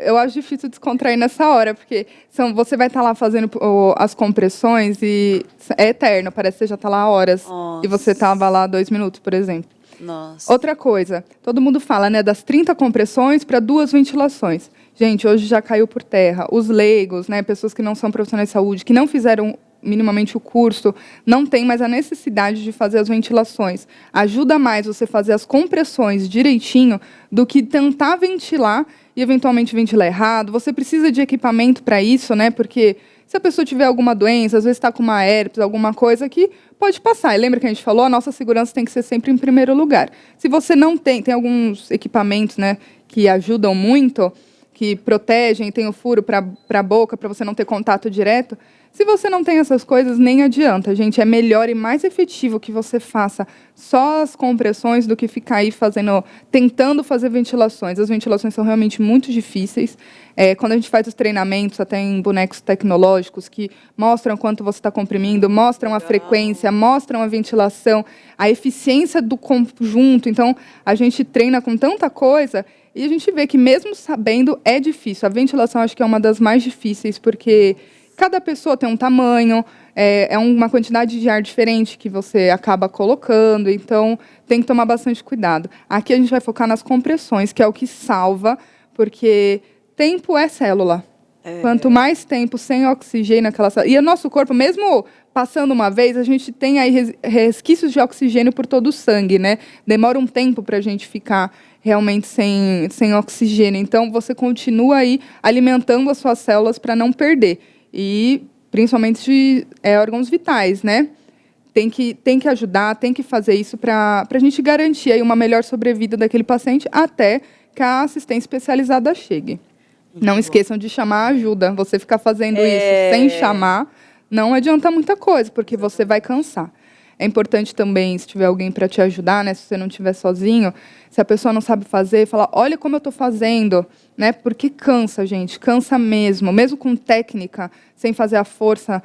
Eu acho difícil descontrair nessa hora, porque você vai estar lá fazendo as compressões e é eterno, parece que você já está lá há horas. Nossa. E você estava lá 2 minutos, por exemplo. Nossa. Outra coisa, todo mundo fala, né, das 30 compressões para 2 ventilações. Gente, hoje já caiu por terra. Os leigos, né, pessoas que não são profissionais de saúde, que não fizeram minimamente o curso, não tem mais a necessidade de fazer as ventilações. Ajuda mais você fazer as compressões direitinho do que tentar ventilar e eventualmente ventilar errado. Você precisa de equipamento para isso, né? Porque se a pessoa tiver alguma doença, às vezes está com uma herpes, alguma coisa que pode passar. E lembra que a gente falou, a nossa segurança tem que ser sempre em primeiro lugar. Se você não tem alguns equipamentos, né, que ajudam muito, que protegem, tem o furo para a boca, para você não ter contato direto. Se você não tem essas coisas, nem adianta, gente. É melhor e mais efetivo que você faça só as compressões do que ficar aí tentando fazer ventilações. As ventilações são realmente muito difíceis. Quando a gente faz os treinamentos, até em bonecos tecnológicos, que mostram quanto você está comprimindo, mostram a frequência, mostram a ventilação, a eficiência do conjunto. Então, a gente treina com tanta coisa e a gente vê que, mesmo sabendo, é difícil. A ventilação, acho que é uma das mais difíceis, porque cada pessoa tem um tamanho, é uma quantidade de ar diferente que você acaba colocando, então tem que tomar bastante cuidado. Aqui a gente vai focar nas compressões, que é o que salva, porque tempo é célula. Quanto mais tempo sem oxigênio naquela célula... E o nosso corpo, mesmo passando uma vez, a gente tem aí resquícios de oxigênio por todo o sangue, né? Demora um tempo para a gente ficar realmente sem oxigênio. Então, você continua aí alimentando as suas células para não perder. E, principalmente, órgãos vitais, né? Tem que ajudar, tem que fazer isso para a gente garantir aí uma melhor sobrevida daquele paciente até que a assistência especializada chegue. Não esqueçam de chamar ajuda. Você ficar fazendo isso sem chamar, não adianta muita coisa, porque você vai cansar. É importante também, se tiver alguém para te ajudar, né? Se você não estiver sozinho, se a pessoa não sabe fazer, falar, olha como eu estou fazendo, né? Porque cansa, gente, cansa mesmo. Mesmo com técnica, sem fazer a força,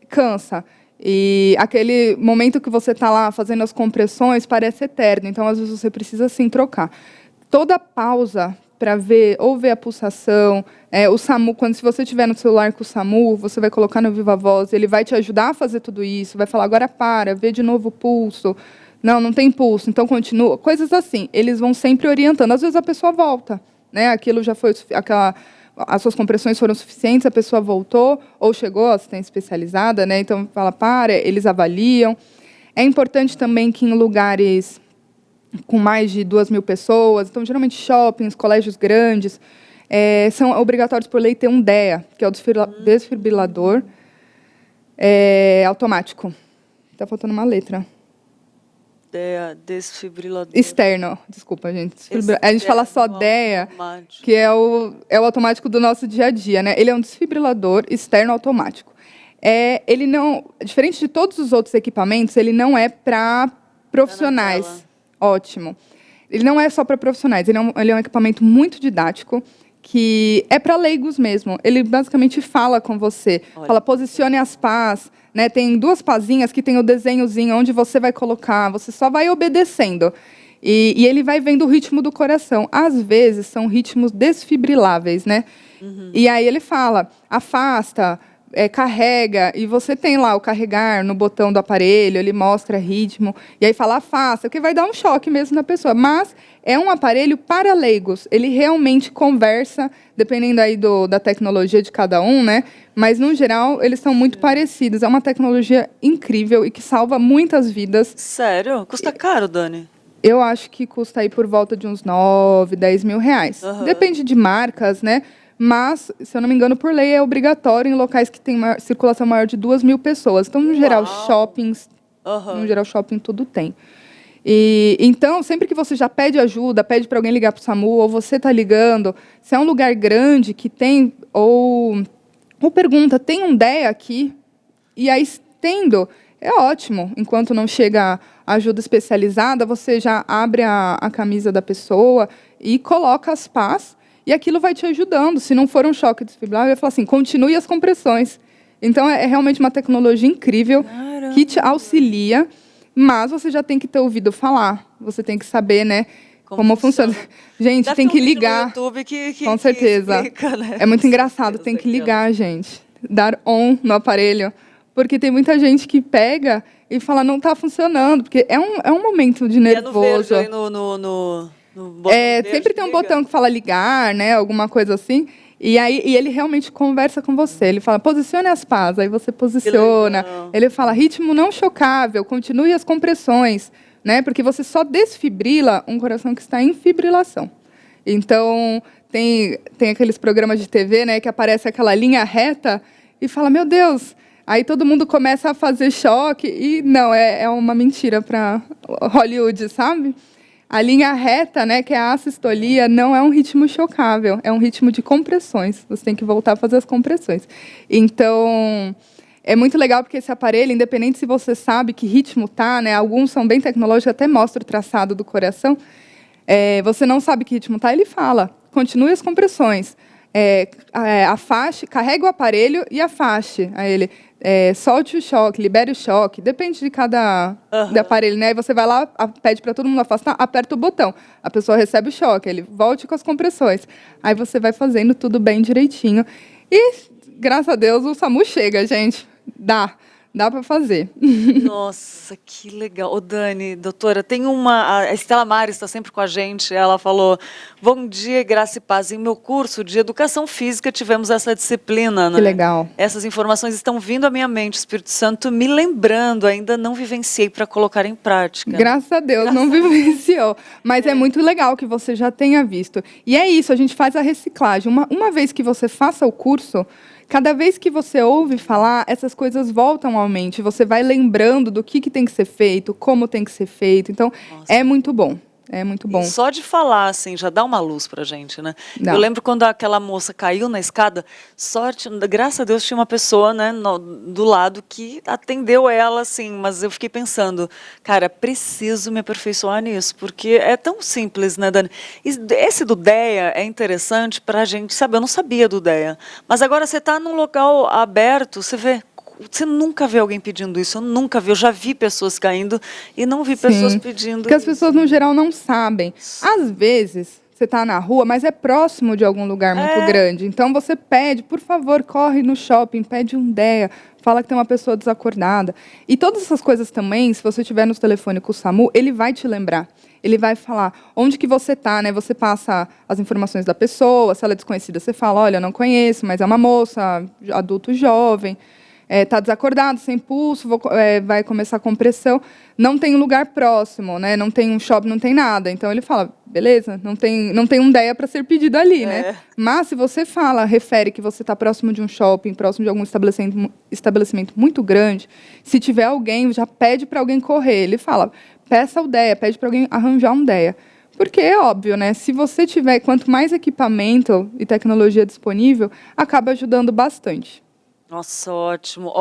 cansa. E aquele momento que você está lá fazendo as compressões parece eterno. Então, às vezes, você precisa, sim, trocar. Toda pausa para ver a pulsação, o SAMU, se você estiver no celular com o SAMU, você vai colocar no Viva Voz, ele vai te ajudar a fazer tudo isso, vai falar, agora vê de novo o pulso, não tem pulso, então continua, coisas assim, eles vão sempre orientando, às vezes a pessoa volta, né? Aquilo já foi, as suas compressões foram suficientes, a pessoa voltou, ou chegou a assistência especializada, né? Então fala, eles avaliam. É importante também que em lugares com mais de 2.000 pessoas, então, geralmente, shoppings, colégios grandes, são obrigatórios por lei ter um DEA, que é o desfibrilador automático. Está faltando uma letra. DEA, desfibrilador. Externo, desculpa, gente. A gente fala só DEA, automático, que é o automático do nosso dia a dia, né? Ele é um desfibrilador externo automático. Ele não, diferente de todos os outros equipamentos, ele não é para profissionais. Ótimo. Ele não é só para profissionais, ele é um equipamento muito didático, que é para leigos mesmo. Ele basicamente fala com você, fala, posicione as pás, né? Tem 2 pazinhas que tem o desenhozinho onde você vai colocar, você só vai obedecendo. E ele vai vendo o ritmo do coração. Às vezes, são ritmos desfibriláveis, né? E aí ele fala, afasta, carrega, e você tem lá o carregar no botão do aparelho, ele mostra ritmo, e aí fala afasta, que vai dar um choque mesmo na pessoa. Mas é um aparelho para leigos, ele realmente conversa, dependendo aí da tecnologia de cada um, né? Mas, no geral, eles são muito parecidos. É uma tecnologia incrível e que salva muitas vidas. Sério? Custa caro, Dani? Eu acho que custa aí por volta de uns 9, 10 mil reais. Depende de marcas, né? Mas, se eu não me engano, por lei é obrigatório em locais que tem circulação maior de 2.000 pessoas. Então, no geral, shoppings, no geral, shopping tudo tem. E então, sempre que você já pede ajuda, pede para alguém ligar para o SAMU, ou você está ligando, se é um lugar grande que tem, ou pergunta, tem um DEA aqui? E aí, tendo, é ótimo. Enquanto não chega ajuda especializada, você já abre a camisa da pessoa e coloca as pás, e aquilo vai te ajudando. Se não for um choque desfibrilador, vai falar assim, continue as compressões. Então, é realmente uma tecnologia incrível. Caramba. Que te auxilia, mas você já tem que ter ouvido falar. Você tem que saber, né, como funciona. Gente, Deve tem ter um que vídeo ligar. no YouTube com certeza. Que explica, né? É muito engraçado, tem que ligar, gente. Dar on no aparelho. Porque tem muita gente que pega e fala, não está funcionando. Porque é um momento de nervoso. E é no botão verde, sempre tem um botão que fala ligar, né? Alguma coisa assim. E ele realmente conversa com você. Ele fala, posicione as pás. Aí você posiciona. Ele fala, ritmo não chocável, continue as compressões. Né? Porque você só desfibrila um coração que está em fibrilação. Então, tem aqueles programas de TV, né? Que aparece aquela linha reta e fala, meu Deus... Aí todo mundo começa a fazer choque e não, é uma mentira para Hollywood, sabe? A linha reta, né, que é a assistolia, não é um ritmo chocável, é um ritmo de compressões. Você tem que voltar a fazer as compressões. Então, é muito legal porque esse aparelho, independente se você sabe que ritmo tá, né, alguns são bem tecnológicos, até mostra o traçado do coração. Você não sabe que ritmo tá, ele fala, continue as compressões. Afaste, carrega o aparelho e afaste a ele. Solte o choque, libere o choque, depende de cada de aparelho, né? Aí você vai lá, pede para todo mundo afastar, aperta o botão, a pessoa recebe o choque, ele volte com as compressões. Aí você vai fazendo tudo bem direitinho. E, graças a Deus, o SAMU chega, gente. Dá para fazer. Nossa, que legal. Ô, Dani, doutora, tem a Estela Mares está sempre com a gente, ela falou, bom dia, graça e paz. Em meu curso de Educação Física tivemos essa disciplina, né? Que legal. Essas informações estão vindo à minha mente, o Espírito Santo me lembrando, ainda não vivenciei para colocar em prática. Graças a Deus, não vivenciou. Mas é muito legal que você já tenha visto. E é isso, a gente faz a reciclagem. Uma vez que você faça o curso, cada vez que você ouve falar, essas coisas voltam à mente. Você vai lembrando do que tem que ser feito, como tem que ser feito. Então, é muito bom. É muito bom. E só de falar, assim, já dá uma luz pra gente, né? Dá. Eu lembro quando aquela moça caiu na escada, sorte, graças a Deus tinha uma pessoa, né, do lado que atendeu ela, assim, mas eu fiquei pensando, cara, preciso me aperfeiçoar nisso, porque é tão simples, né, Dani? Esse do DEA é interessante pra gente saber, eu não sabia do DEA, mas agora você tá num local aberto, você nunca vê alguém pedindo isso, eu nunca vi, eu já vi pessoas caindo e não vi pessoas pedindo porque as isso. pessoas, no geral, não sabem. Às vezes, você está na rua, mas é próximo de algum lugar muito grande. Então, você pede, por favor, corre no shopping, pede um DEA, fala que tem uma pessoa desacordada. E todas essas coisas também, se você estiver no telefone com o SAMU, ele vai te lembrar. Ele vai falar onde que você está, né? Você passa as informações da pessoa, se ela é desconhecida, você fala, olha, eu não conheço, mas é uma moça, adulto jovem, está desacordado, sem pulso, vai começar a compressão, não tem lugar próximo, né? Não tem um shopping, não tem nada. Então ele fala, beleza, não tem um DEA para ser pedido ali, né? Mas se você refere que você está próximo de um shopping, próximo de algum estabelecimento muito grande, se tiver alguém, já pede para alguém correr. Ele fala, peça o DEA, pede para alguém arranjar um DEA. Porque é óbvio, né? Se você tiver, quanto mais equipamento e tecnologia disponível, acaba ajudando bastante. Nossa, ótimo.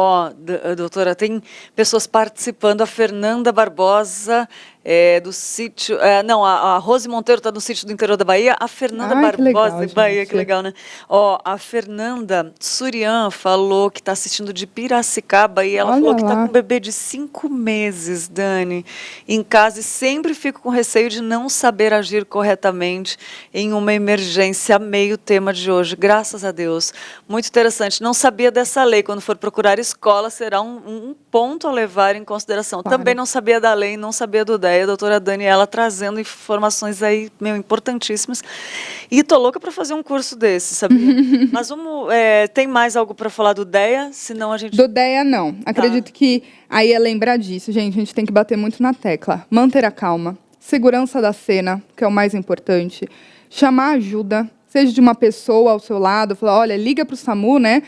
Doutora, tem pessoas participando. A Fernanda Barbosa, do sítio... a Rose Monteiro está no sítio do interior da Bahia. A Fernanda Barbosa, legal, Bahia, gente. que legal, né? A Fernanda Surian falou que está assistindo de Piracicaba e ela Olha falou que está lá. com um bebê de 5 meses, Dani, em casa, e sempre fico com receio de não saber agir corretamente em uma emergência. Amei o tema de hoje, graças a Deus. Muito interessante. Não sabia dessa lei. Quando for procurar escola, será um ponto a levar em consideração. Claro. Também não sabia da lei, não sabia do DEA. A doutora Daniela trazendo informações aí, importantíssimas. E tô louca para fazer um curso desse, sabia? Mas tem mais algo para falar do DEA? Senão a gente... Do DEA, não. Acredito que aí é lembrar disso, gente. A gente tem que bater muito na tecla. Manter a calma. Segurança da cena, que é o mais importante. Chamar ajuda, seja de uma pessoa ao seu lado, falar, olha, liga para o SAMU, né?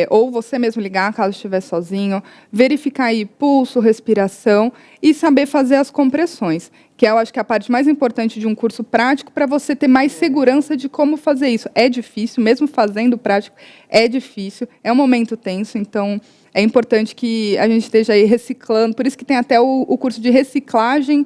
Ou você mesmo ligar, caso estiver sozinho. Verificar aí pulso, respiração e saber fazer as compressões, que eu acho que é a parte mais importante de um curso prático para você ter mais segurança de como fazer isso. É difícil, mesmo fazendo prático, é difícil, é um momento tenso, então é importante que a gente esteja aí reciclando, por isso que tem até o curso de reciclagem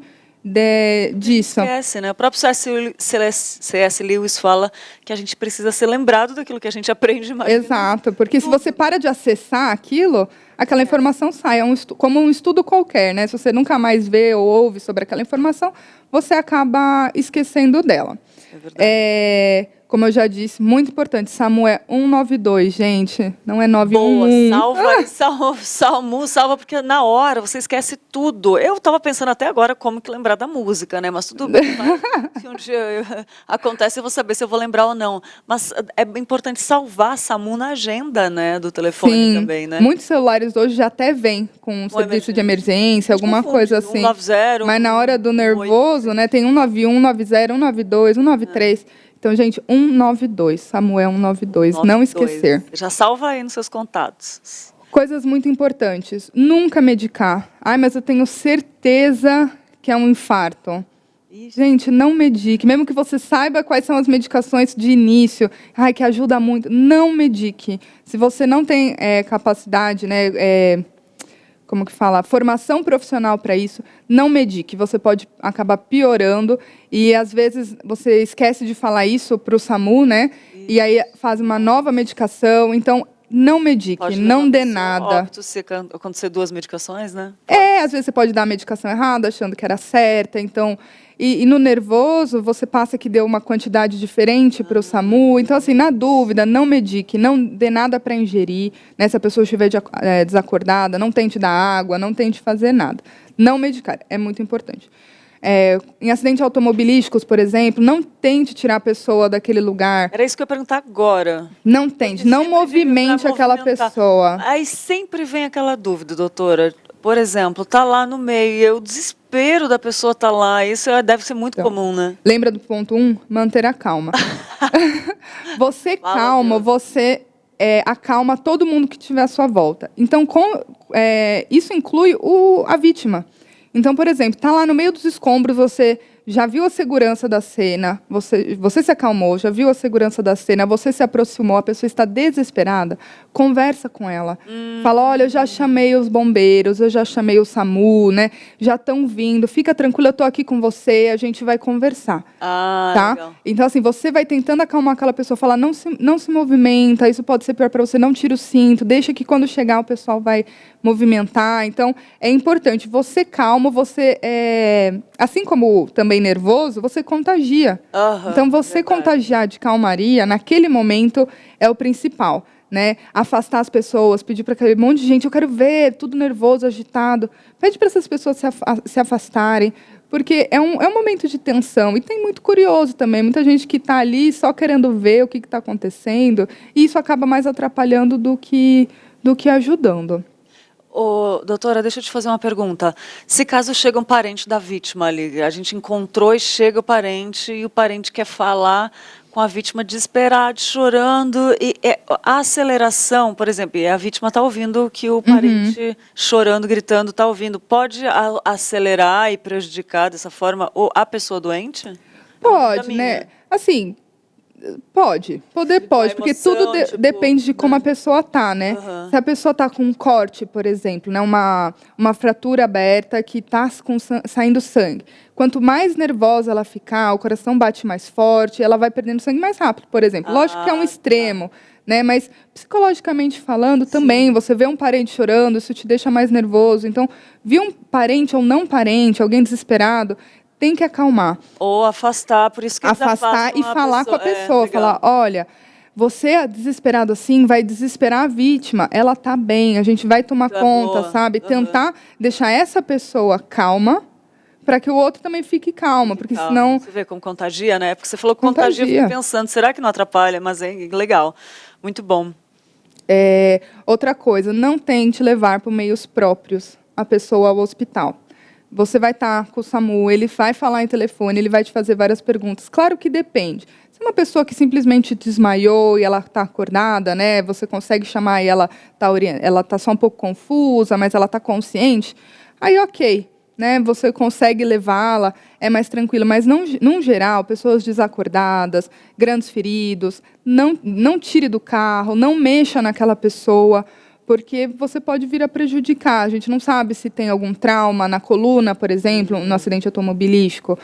disso. Né? O próprio C.S. Lewis fala que a gente precisa ser lembrado daquilo que a gente aprende mais. Exato, porque se você para de acessar aquilo, aquela informação sai. Como um estudo qualquer, né? Se você nunca mais vê ou ouve sobre aquela informação, você acaba esquecendo dela. É verdade. Como eu já disse, muito importante, SAMU é 192, gente, não é 911. Boa, salva, porque na hora você esquece tudo. Eu estava pensando até agora como que lembrar da música, né? Mas tudo bem, se um dia acontece, eu vou saber se eu vou lembrar ou não. Mas é importante salvar SAMU na agenda, né, do telefone. Sim, também, né? Muitos celulares hoje já até vêm com um serviço de emergência, alguma coisa assim. 190, mas na hora do nervoso, né, tem 191, 190, 192, 193. Então, gente, 192, Samuel 192, não esquecer. Já salva aí nos seus contatos. Coisas muito importantes. Nunca medicar. Ai, mas eu tenho certeza que é um infarto. Gente, não medique. Mesmo que você saiba quais são as medicações de início, que ajuda muito, não medique. Se você não tem capacidade, né, como que fala, formação profissional para isso, não medique. Você pode acabar piorando e, às vezes, você esquece de falar isso para o SAMU, né? E aí faz uma nova medicação. Então, não medique, Pode não levar dê a pessoa ao nada. óbito se acontecer 2 medicações, né? Às vezes você pode dar a medicação errada, achando que era certa. Então, e no nervoso, você passa que deu uma quantidade diferente para o SAMU. Então, assim, na dúvida, não medique, não dê nada para ingerir. Né? Se a pessoa estiver desacordada, não tente dar água, não tente fazer nada. Não medicar, é muito importante. Em acidentes automobilísticos, por exemplo, não tente tirar a pessoa daquele lugar. Era isso que eu ia perguntar agora. Não tente, não Sempre movimente pra aquela movimentar. pessoa. Aí sempre vem aquela dúvida, doutora. Por exemplo, tá lá no meio e o desespero da pessoa tá lá. Isso deve ser muito comum, né? Lembra do ponto 1? Manter a calma. Você Fala, calma, Deus. você acalma todo mundo que estiver à sua volta. Então, isso inclui a vítima. Então, por exemplo, está lá no meio dos escombros, você já viu a segurança da cena, você se acalmou, já viu a segurança da cena, você se aproximou, a pessoa está desesperada, conversa com ela. Fala, olha, eu já chamei os bombeiros, eu já chamei o SAMU, né? Já estão vindo, fica tranquila, eu estou aqui com você, a gente vai conversar. Tá? Legal. Então, assim, você vai tentando acalmar aquela pessoa, falar, não se movimenta, isso pode ser pior para você, não tira o cinto, deixa que quando chegar o pessoal vai movimentar. Então, é importante, você calmo, você, assim como também nervoso, você contagia. Então, você contagiar de calmaria, naquele momento, é o principal. Né? Afastar as pessoas, pedir para aquele monte de gente, eu quero ver, tudo nervoso, agitado. Pede para essas pessoas se afastarem, porque é um momento de tensão. E tem muito curioso também, muita gente que está ali só querendo ver o que está acontecendo, e isso acaba mais atrapalhando do que ajudando. Doutora, deixa eu te fazer uma pergunta. Se caso chega um parente da vítima ali, a gente encontrou e chega o parente, e o parente quer falar com a vítima desesperada, chorando, e a aceleração, por exemplo, e a vítima está ouvindo que o parente chorando, gritando, está ouvindo, pode acelerar e prejudicar dessa forma a pessoa doente? Pode, né? Assim, pode, porque emoção, tudo depende de como a pessoa tá, né? Se a pessoa tá com um corte, por exemplo, né, uma fratura aberta que tá saindo sangue. Quanto mais nervosa ela ficar, o coração bate mais forte, ela vai perdendo sangue mais rápido, por exemplo. Lógico que é um extremo, né? Mas psicologicamente falando também, você vê um parente chorando, isso te deixa mais nervoso. Então, viu um parente ou não parente, alguém desesperado, tem que acalmar. Ou afastar, por isso que eles Afastar e afastam a falar com a pessoa. Falar, olha, você é desesperado assim, vai desesperar a vítima. Ela tá bem, a gente vai tomar conta, boa. sabe? Tentar deixar essa pessoa calma, para que o outro também fique calmo, porque senão... Você vê como contagia, né? Porque você falou que contagia, eu fiquei pensando, será que não atrapalha? Mas é legal, muito bom. Outra coisa, não tente levar por meios próprios a pessoa ao hospital. Você vai estar com o SAMU, ele vai falar em telefone, ele vai te fazer várias perguntas. Claro que depende. Se é uma pessoa que simplesmente desmaiou e ela está acordada, né? Você consegue chamar e ela está só um pouco confusa, mas ela está consciente, aí ok. Né, você consegue levá-la, é mais tranquilo, mas num geral, pessoas desacordadas, grandes feridos, não tire do carro, não mexa naquela pessoa, porque você pode vir a prejudicar. A gente não sabe se tem algum trauma na coluna, por exemplo, no acidente automobilístico.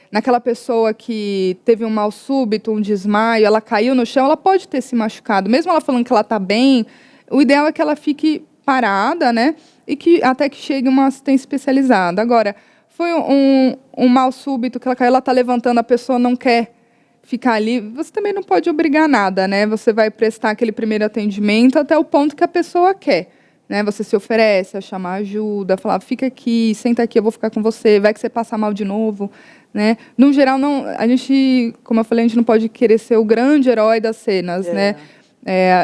Naquela pessoa que teve um mal súbito, um desmaio, ela caiu no chão, ela pode ter se machucado. Mesmo ela falando que ela está bem, o ideal é que ela fique parada, né? E que até que chegue uma assistência especializada. Agora, foi um mal súbito que ela caiu, ela está levantando, a pessoa não quer ficar ali, você também não pode obrigar nada, né? Você vai prestar aquele primeiro atendimento até o ponto que a pessoa quer, né? Você se oferece a chamar ajuda, falar, fica aqui, senta aqui, eu vou ficar com você, vai que você passa mal de novo, né? No geral, a gente, como eu falei, a gente não pode querer ser o grande herói das cenas, né?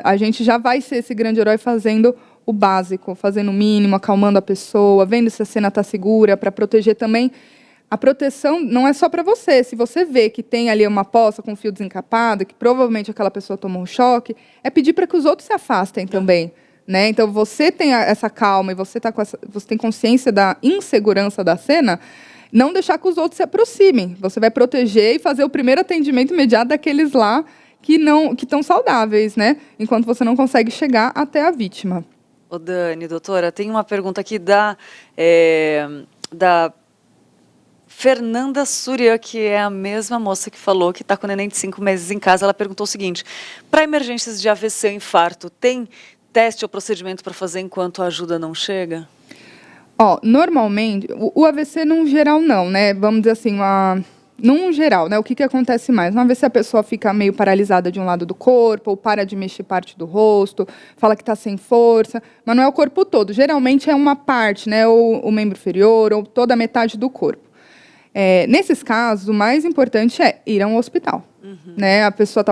A gente já vai ser esse grande herói fazendo o básico, fazendo o mínimo, acalmando a pessoa, vendo se a cena está segura, para proteger também. A proteção não é só para você. Se você vê que tem ali uma poça com fio desencapado, que provavelmente aquela pessoa tomou um choque, é pedir para que os outros se afastem também. Né? Então, você tem essa calma e você tem consciência da insegurança da cena, não deixar que os outros se aproximem. Você vai proteger e fazer o primeiro atendimento imediato daqueles lá que estão saudáveis, né? Enquanto você não consegue chegar até a vítima. Ô Dani, doutora, tem uma pergunta aqui da Fernanda Surya, que é a mesma moça que falou que está com o neném de 5 meses em casa. Ela perguntou o seguinte: para emergências de AVC ou infarto, tem teste ou procedimento para fazer enquanto a ajuda não chega? Normalmente, o AVC num geral não, né? Vamos dizer assim, num geral, né? O que acontece mais? No AVC a pessoa fica meio paralisada de um lado do corpo, ou para de mexer parte do rosto, fala que está sem força, mas não é o corpo todo. Geralmente é uma parte, né? Ou o membro inferior, ou toda a metade do corpo. Nesses casos, o mais importante é ir a um hospital. Né? A pessoa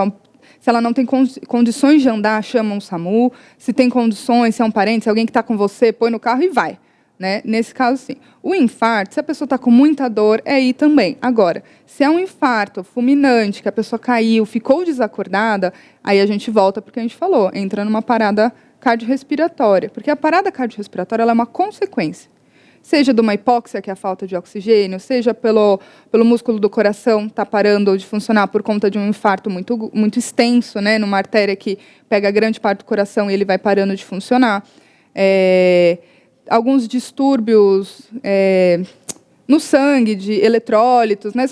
se ela não tem condições de andar, chama um SAMU. Se tem condições, se é um parente, se é alguém que está com você, põe no carro e vai. Né? Nesse caso, sim. O infarto, se a pessoa está com muita dor, é ir também. Agora, se é um infarto fulminante, que a pessoa caiu, ficou desacordada, aí a gente volta porque a gente falou, entra numa parada cardiorrespiratória. Porque a parada cardiorrespiratória ela é uma consequência. Seja de uma hipóxia, que é a falta de oxigênio, seja pelo músculo do coração estar parando de funcionar por conta de um infarto muito, muito extenso, né? Numa artéria que pega grande parte do coração e ele vai parando de funcionar. Alguns distúrbios no sangue, de eletrólitos, né?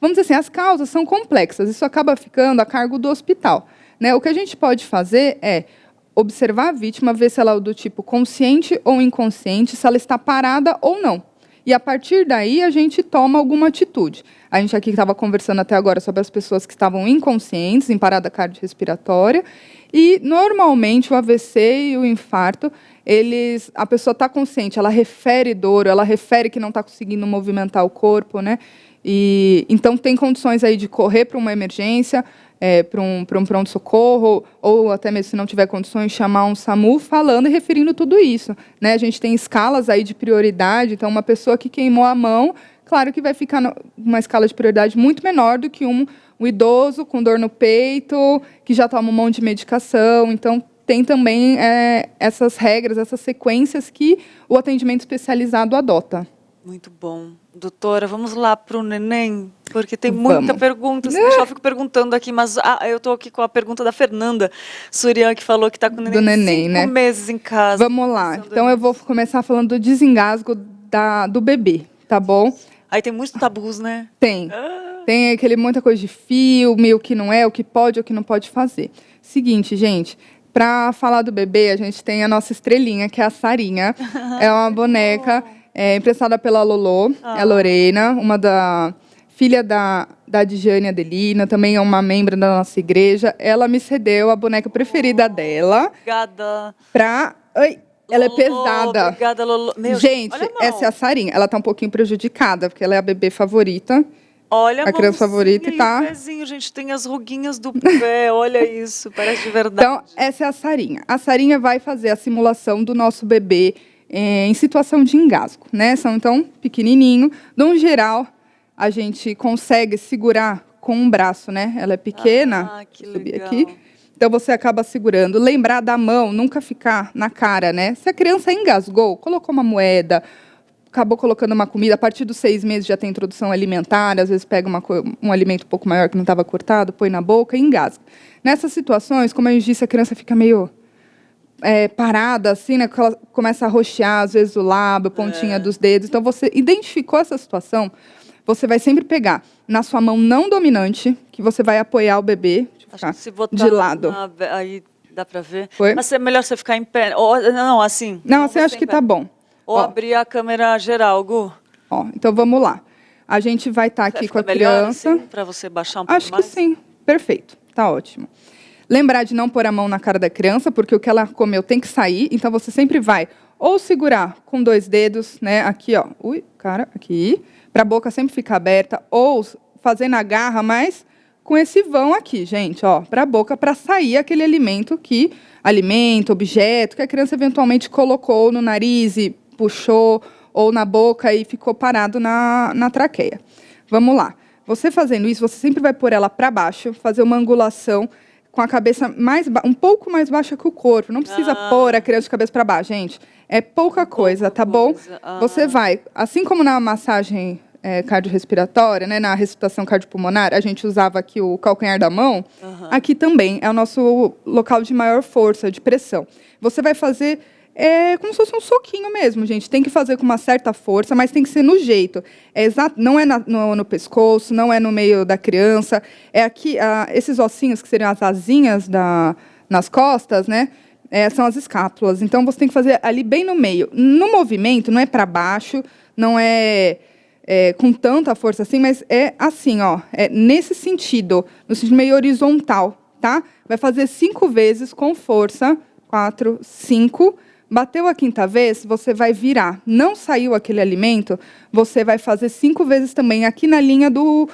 Vamos dizer assim, as causas são complexas, isso acaba ficando a cargo do hospital. Né? O que a gente pode fazer é observar a vítima, ver se ela é do tipo consciente ou inconsciente, se ela está parada ou não. E, a partir daí, a gente toma alguma atitude. A gente aqui estava conversando até agora sobre as pessoas que estavam inconscientes, em parada cardiorrespiratória, e, normalmente, o AVC e o infarto, a pessoa está consciente, ela refere dor, ela refere que não está conseguindo movimentar o corpo, né? Então, tem condições aí de correr para uma emergência, para um pronto-socorro, ou até mesmo se não tiver condições, chamar um SAMU falando e referindo tudo isso. Né? A gente tem escalas aí de prioridade, então uma pessoa que queimou a mão, claro que vai ficar numa escala de prioridade muito menor do que um idoso com dor no peito, que já toma um monte de medicação. Então, tem também essas regras, essas sequências que o atendimento especializado adota. Muito bom. Doutora, vamos lá para o neném, porque tem muita pergunta. Eu fico perguntando aqui, mas eu estou aqui com a pergunta da Fernanda Surian, que falou que está com o neném de 5 meses em casa. Vamos lá. Então, eu vou começar falando do desengasgo do bebê, tá bom? Aí tem muitos tabus, né? Tem. Tem muita coisa de filme, o que não é, o que pode, o que não pode fazer. Seguinte, gente, para falar do bebê, a gente tem a nossa estrelinha, que é a Sarinha. É uma boneca emprestada pela Lolô, é a Lorena, filha da Adjane Adelina, também é uma membro da nossa igreja. Ela me cedeu a boneca preferida dela. Obrigada. Ela é pesada. Obrigada, Lolo. Gente, essa é a Sarinha. Ela tá um pouquinho prejudicada, porque ela é a bebê favorita. Olha a criança favorita e tá. O pezinho, gente, tem as ruguinhas do pé, olha isso, parece de verdade. Então, essa é a Sarinha. A Sarinha vai fazer a simulação do nosso bebê em situação de engasgo, né? São, então, pequenininho. No geral, a gente consegue segurar com um braço, né? Ela é pequena. Que subir legal. aqui. Então, você acaba segurando. Lembrar da mão, nunca ficar na cara, né? Se a criança engasgou, colocou uma moeda, acabou colocando uma comida, a partir dos 6 meses já tem introdução alimentar, às vezes pega um alimento um pouco maior que não estava cortado, põe na boca e engasga. Nessas situações, como a gente disse, a criança fica meio parada, assim, né? Ela começa a roxear, às vezes, o lábio, pontinha dos dedos. Então, você identificou essa situação, você vai sempre pegar na sua mão não dominante, que você vai apoiar o bebê, se botar de lado. Aí dá para ver. Foi? Mas é melhor você ficar em pé. Não, assim. Não, assim, acho que tá bom. Ou abrir a câmera geral, Gu. Então, vamos lá. A gente vai estar aqui com a criança. Assim, para você baixar um pouco mais? Acho que sim. Perfeito. Tá ótimo. Lembrar de não pôr a mão na cara da criança, porque o que ela comeu tem que sair. Então, você sempre vai ou segurar com 2 dedos, né? Aqui, ó. Aqui. Para a boca sempre ficar aberta. Ou fazer na garra, mas com esse vão aqui, gente, ó. Para a boca, para sair aquele alimento, objeto, que a criança eventualmente colocou no nariz e puxou, ou na boca e ficou parado na traqueia. Vamos lá. Você fazendo isso, você sempre vai pôr ela para baixo, fazer uma angulação com a cabeça um pouco mais baixa que o corpo. Não precisa pôr a criança de cabeça para baixo, gente. É pouca coisa, tá bom? Você vai, assim como na massagem cardiorrespiratória, né, na ressuscitação cardiopulmonar, a gente usava aqui o calcanhar da mão, aqui também é o nosso local de maior força, de pressão. Você vai fazer como se fosse um soquinho mesmo, gente. Tem que fazer com uma certa força, mas tem que ser no jeito. Não é no pescoço, não é no meio da criança. É aqui, esses ossinhos, que seriam as asinhas nas costas, né? São as escápulas. Então, você tem que fazer ali bem no meio. No movimento, não é para baixo, não é com tanta força assim, mas é assim, ó, nesse sentido, no sentido meio horizontal, tá? Vai fazer 5 vezes com força, 4, 5. Bateu a 5ª vez, você vai virar. Não saiu aquele alimento, você vai fazer 5 vezes também aqui na linha do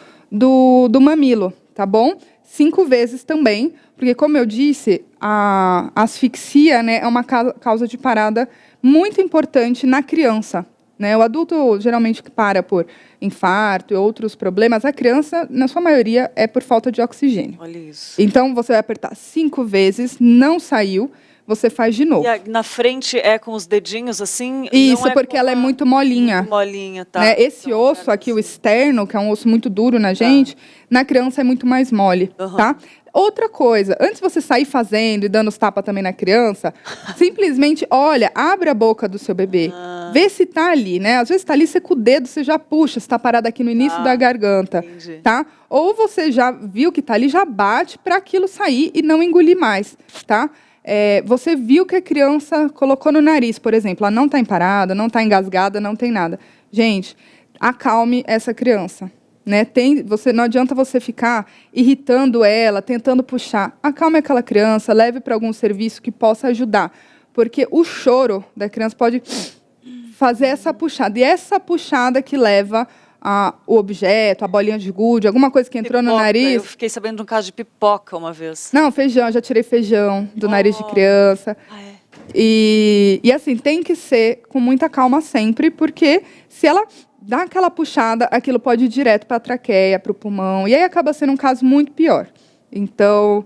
mamilo, tá bom? 5 vezes também, porque, como eu disse, a asfixia, né, é uma causa de parada muito importante na criança. Né? O adulto geralmente para por infarto e outros problemas. A criança, na sua maioria, é por falta de oxigênio. Olha isso. Então, você vai apertar 5 vezes, não saiu, você faz de novo. E na frente é com os dedinhos assim? Isso, não porque ela é muito molinha. Muito molinha, tá. Né? Esse então, osso aqui, o externo, que é um osso muito duro na gente, na criança é muito mais mole, tá? Outra coisa, antes de você sair fazendo e dando os tapas também na criança, simplesmente, olha, abre a boca do seu bebê, vê se tá ali, né? Às vezes tá ali, você com o dedo, você já puxa, se tá parado aqui no início da garganta, entendi. tá? Ou você já viu que tá ali, já bate para aquilo sair e não engolir mais, tá? Você viu que a criança colocou no nariz, por exemplo, ela não está emparada, não está engasgada, não tem nada. Gente, acalme essa criança. Né? Não adianta você ficar irritando ela, tentando puxar. Acalme aquela criança, leve para algum serviço que possa ajudar. Porque o choro da criança pode fazer essa puxada. E essa puxada que leva o objeto, a bolinha de gude, alguma coisa que entrou no nariz. Eu fiquei sabendo de um caso de pipoca uma vez. Não, feijão, já tirei feijão do nariz de criança. E assim, tem que ser com muita calma sempre, porque se ela dá aquela puxada, aquilo pode ir direto para a traqueia, para o pulmão, e aí acaba sendo um caso muito pior. Então,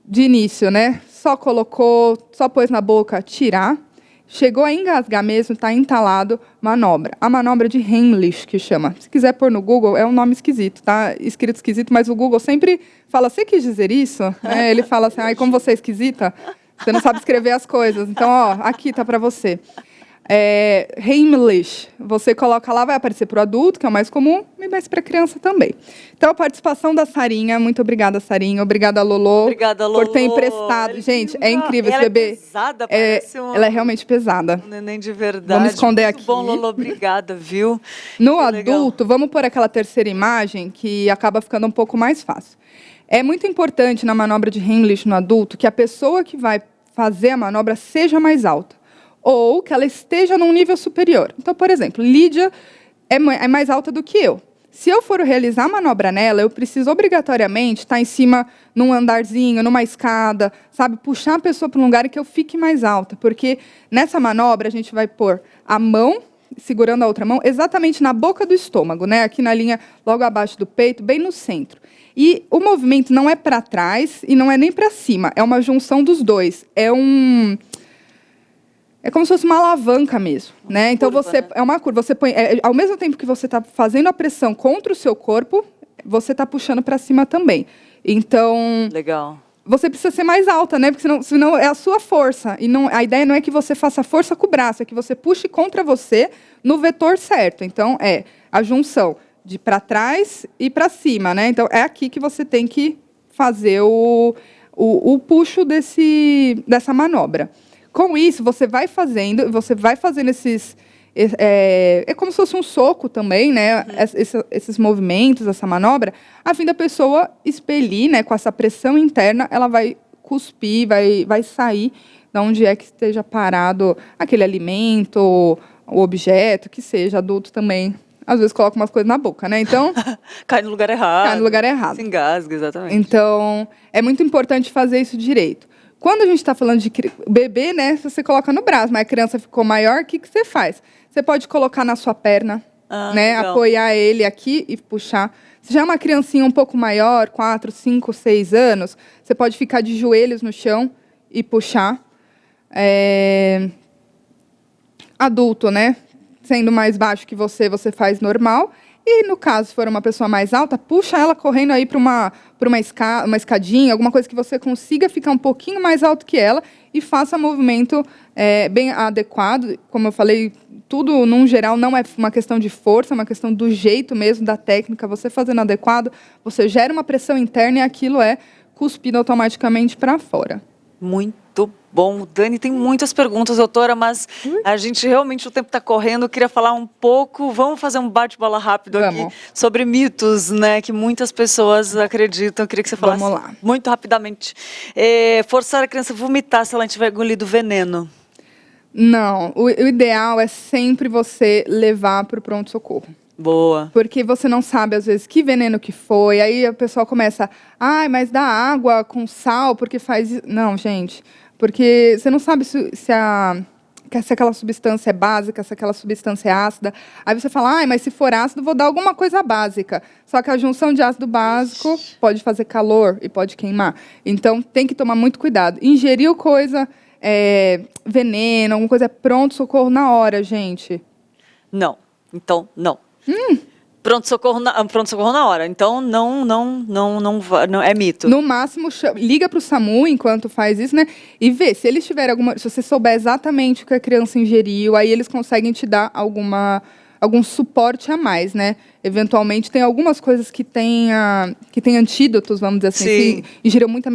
de início, né? Só colocou, só pôs na boca, tirar. Chegou a engasgar mesmo, está entalado, manobra. A manobra de Heimlich, que chama. Se quiser pôr no Google, é um nome esquisito, tá? Escrito esquisito, mas o Google sempre fala, você quis dizer isso? Ele fala assim, ai, como você é esquisita, você não sabe escrever as coisas. Então, ó, aqui tá para você. Heimlich, você coloca lá, vai aparecer para o adulto, que é o mais comum, mas para a criança também. Então, a participação da Sarinha, muito obrigada, Sarinha, obrigada, Lolo, obrigada, Lolo, por ter emprestado. Gente, é incrível esse bebê. É pesada, parece ela é realmente pesada. Um neném de verdade. Vamos esconder muito aqui. Bom, Lolo, obrigada, viu? No que adulto, legal. Vamos pôr aquela terceira imagem, que acaba ficando um pouco mais fácil. É muito importante na manobra de Heimlich no adulto que a pessoa que vai fazer a manobra seja mais alta, ou que ela esteja num nível superior. Então, por exemplo, Lídia é mais alta do que eu. Se eu for realizar a manobra nela, eu preciso obrigatoriamente estar em cima num andarzinho, numa escada, sabe? Puxar a pessoa para um lugar em que eu fique mais alta, porque nessa manobra a gente vai pôr a mão, segurando a outra mão, exatamente na boca do estômago, né? Aqui na linha logo abaixo do peito, bem no centro. E o movimento não é para trás e não é nem para cima, é uma junção dos dois. É como se fosse uma alavanca mesmo, né? Então, você é uma curva. Você põe, ao mesmo tempo que você está fazendo a pressão contra o seu corpo, você está puxando para cima também. Então, legal. Você precisa ser mais alta, né? Porque senão é a sua força. E a ideia não é que você faça força com o braço, é que você puxe contra você no vetor certo. Então, é a junção de para trás e para cima, né? Então, é aqui que você tem que fazer o puxo dessa manobra. Com isso, você vai fazendo esses... É como se fosse um soco também, né? Esses movimentos, essa manobra, a fim da pessoa expelir, né? Com essa pressão interna, ela vai cuspir, vai sair de onde é que esteja parado aquele alimento, o objeto, que seja. Adulto também, às vezes, coloca umas coisas na boca, né? Então... Cai no lugar errado. Cai no lugar errado. Se engasga, exatamente. Então, é muito importante fazer isso direito. Quando a gente está falando de bebê, né, você coloca no braço, mas a criança ficou maior, o que você faz? Você pode colocar na sua perna, né, apoiar ele aqui e puxar. Se já é uma criancinha um pouco maior, 4, 5, 6 anos, você pode ficar de joelhos no chão e puxar. Adulto, né, sendo mais baixo que você faz normal. E, no caso, se for uma pessoa mais alta, puxa ela correndo aí para uma escadinha, alguma coisa que você consiga ficar um pouquinho mais alto que ela e faça movimento bem adequado. Como eu falei, tudo, num geral, não é uma questão de força, é uma questão do jeito mesmo, da técnica. Você fazendo adequado, você gera uma pressão interna e aquilo é cuspido automaticamente para fora. Muito bom. Dani, tem muitas perguntas, doutora, mas a gente realmente, o tempo está correndo. Eu queria falar um pouco, vamos fazer um bate-bola rápido aqui sobre mitos, né, que muitas pessoas acreditam. Eu queria que você falasse muito rapidamente. Forçar a criança a vomitar se ela tiver engolido veneno. Não, o ideal é sempre você levar para o pronto-socorro. Boa. Porque você não sabe, às vezes, que veneno que foi. Aí a pessoa começa, mas dá água com sal, porque faz isso. Não, gente, porque você não sabe se aquela substância é básica, se aquela substância é ácida. Aí você fala, mas se for ácido, vou dar alguma coisa básica. Só que a junção de ácido básico pode fazer calor e pode queimar. Então, tem que tomar muito cuidado. Ingeriu coisa, veneno, alguma coisa, pronto-socorro na hora, gente. Não. Então, não. Pronto-socorro na hora. Então, não é mito. No máximo, liga para o SAMU enquanto faz isso, né? E vê, se eles tiverem se você souber exatamente o que a criança ingeriu, aí eles conseguem te dar algum suporte a mais, né? Eventualmente, tem algumas coisas que tem antídotos, vamos dizer assim. Sim. Se ingeriu muita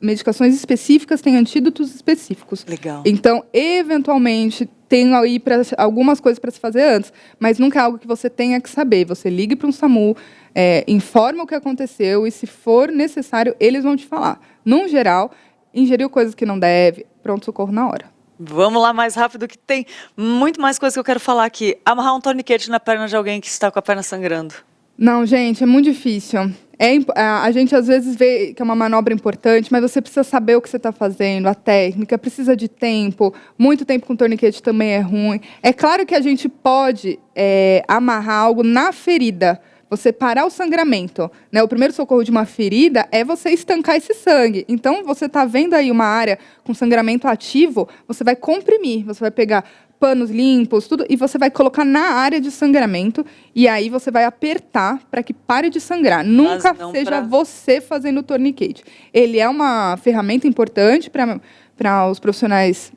medicações específicas têm antídotos específicos. Legal. Então, eventualmente, tem aí algumas coisas para se fazer antes, mas nunca é algo que você tenha que saber. Você ligue para um SAMU, informa o que aconteceu e, se for necessário, eles vão te falar. Num geral, ingeriu coisas que não deve, pronto-socorro na hora. Vamos lá mais rápido, que tem muito mais coisas que eu quero falar aqui. Amarrar um torniquete na perna de alguém que está com a perna sangrando. Não, gente, é muito difícil. A gente, às vezes, vê que é uma manobra importante, mas você precisa saber o que você está fazendo, a técnica, precisa de tempo. Muito tempo com torniquete também é ruim. É claro que a gente pode amarrar algo na ferida, você parar o sangramento, né? O primeiro socorro de uma ferida é você estancar esse sangue. Então, você está vendo aí uma área com sangramento ativo, você vai comprimir, você vai pegar panos limpos, tudo, e você vai colocar na área de sangramento, e aí você vai apertar para que pare de sangrar. Nunca seja você fazendo o torniquete. Ele é uma ferramenta importante para os profissionais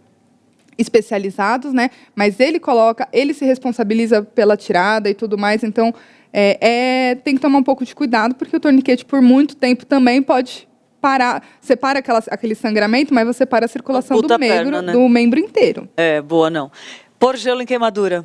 especializados, né? Mas ele se responsabiliza pela tirada e tudo mais, então tem que tomar um pouco de cuidado, porque o torniquete, por muito tempo, também pode parar. Você para aquele sangramento, mas você para a circulação do membro inteiro. Boa, não. Pôr gelo em queimadura.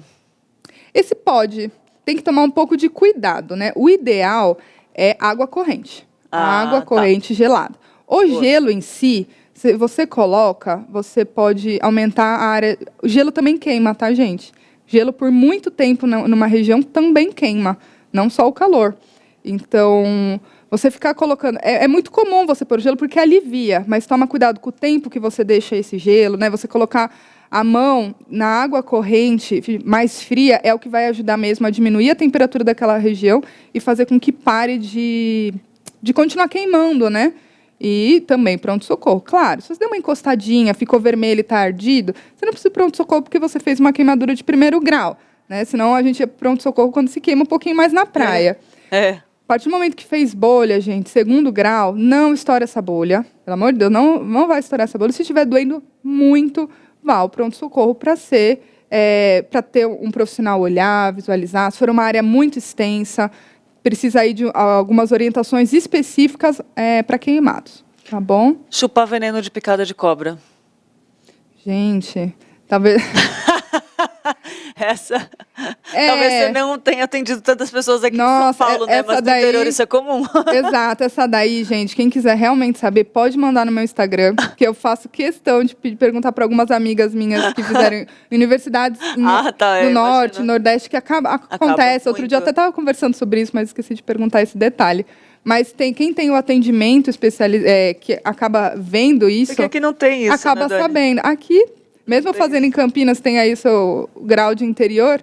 Esse pode. Tem que tomar um pouco de cuidado, né? O ideal é água corrente. Água corrente gelada. O gelo em si, se você coloca, você pode aumentar a área. O gelo também queima, tá, gente? Gelo por muito tempo numa região também queima, não só o calor. Então, você ficar colocando... É muito comum você pôr gelo porque alivia, mas toma cuidado com o tempo que você deixa esse gelo, né? Você colocar a mão na água corrente mais fria é o que vai ajudar mesmo a diminuir a temperatura daquela região e fazer com que pare de continuar queimando, né? E também pronto-socorro. Claro, se você deu uma encostadinha, ficou vermelho e está ardido, você não precisa de pronto-socorro porque você fez uma queimadura de 1º grau, né? Senão a gente é pronto-socorro quando se queima um pouquinho mais na praia. A partir do momento que fez bolha, gente, 2º grau, não estoura essa bolha. Pelo amor de Deus, não vai estourar essa bolha. Se estiver doendo muito, vá ao pronto-socorro para ter um profissional olhar, visualizar. Se for uma área muito extensa, precisa aí de algumas orientações específicas para queimados, tá bom? Chupar veneno de picada de cobra. Gente, talvez... Talvez você não tenha atendido tantas pessoas aqui em São Paulo, né? Mas no interior isso é comum. Exato, essa daí, gente, quem quiser realmente saber, pode mandar no meu Instagram, que eu faço questão de perguntar para algumas amigas minhas que fizeram universidades no Norte, Nordeste, que acontece. Outro dia eu até estava conversando sobre isso, mas esqueci de perguntar esse detalhe. Mas quem tem o atendimento especializado, que acaba vendo isso... Porque aqui não tem isso, acaba sabendo. Aqui... Mesmo fazendo em Campinas, tem aí o seu grau de interior,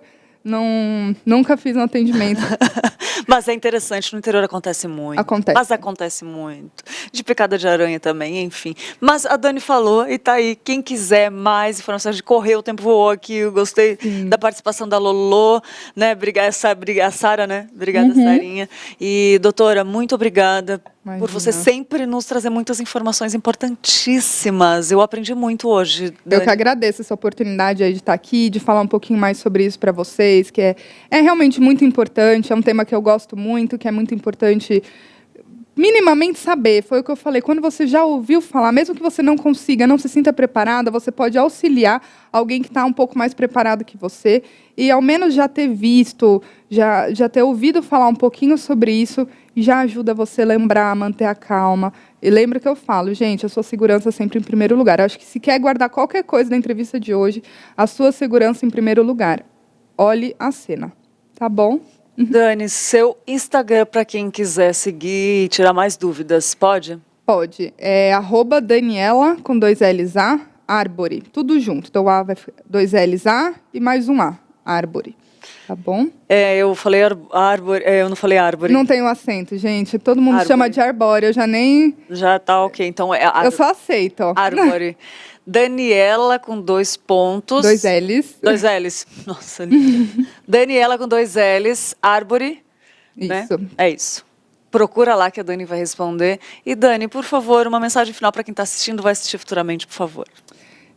Nunca fiz um atendimento. Mas é interessante, no interior acontece muito. Acontece. Mas acontece muito. De picada de aranha também, enfim. Mas a Dani falou e tá aí. Quem quiser mais informações de correr, o tempo voou aqui. Eu gostei da participação da Lolo, né? A Sara, né? Obrigada, Sarinha. E, doutora, muito obrigada por você sempre nos trazer muitas informações importantíssimas. Eu aprendi muito hoje. Eu que agradeço essa oportunidade aí de estar aqui, de falar um pouquinho mais sobre isso para vocês, que é realmente muito importante, é um tema que eu gosto muito, que é muito importante minimamente saber. Foi o que eu falei, quando você já ouviu falar, mesmo que você não consiga, não se sinta preparada, você pode auxiliar alguém que está um pouco mais preparado que você e ao menos já ter visto, já ter ouvido falar um pouquinho sobre isso, já ajuda você a lembrar, manter a calma. E lembra que eu falo, gente, a sua segurança sempre em primeiro lugar. Eu acho que se quer guardar qualquer coisa da entrevista de hoje, a sua segurança em primeiro lugar. Olhe a cena, tá bom? Dani, seu Instagram para quem quiser seguir e tirar mais dúvidas, pode? Pode. É @Daniela, com 2 L's A, Arbore. Tudo junto. Então, A vai ficar 2 L's A e mais um A. Arbore. Tá bom? Eu falei árvore, eu não falei árvore. Não tem o acento, gente. Todo mundo Arbore. chama de arbóreo. Eu já nem... Já tá ok. Então Eu só aceito, ó. árvore. Daniela com 2 pontos. 2 L's. 2 L's. Nossa, linda. Daniela com 2 L's, Arbore. Né? Isso. É isso. Procura lá que a Dani vai responder. E Dani, por favor, uma mensagem final para quem está assistindo, vai assistir futuramente, por favor.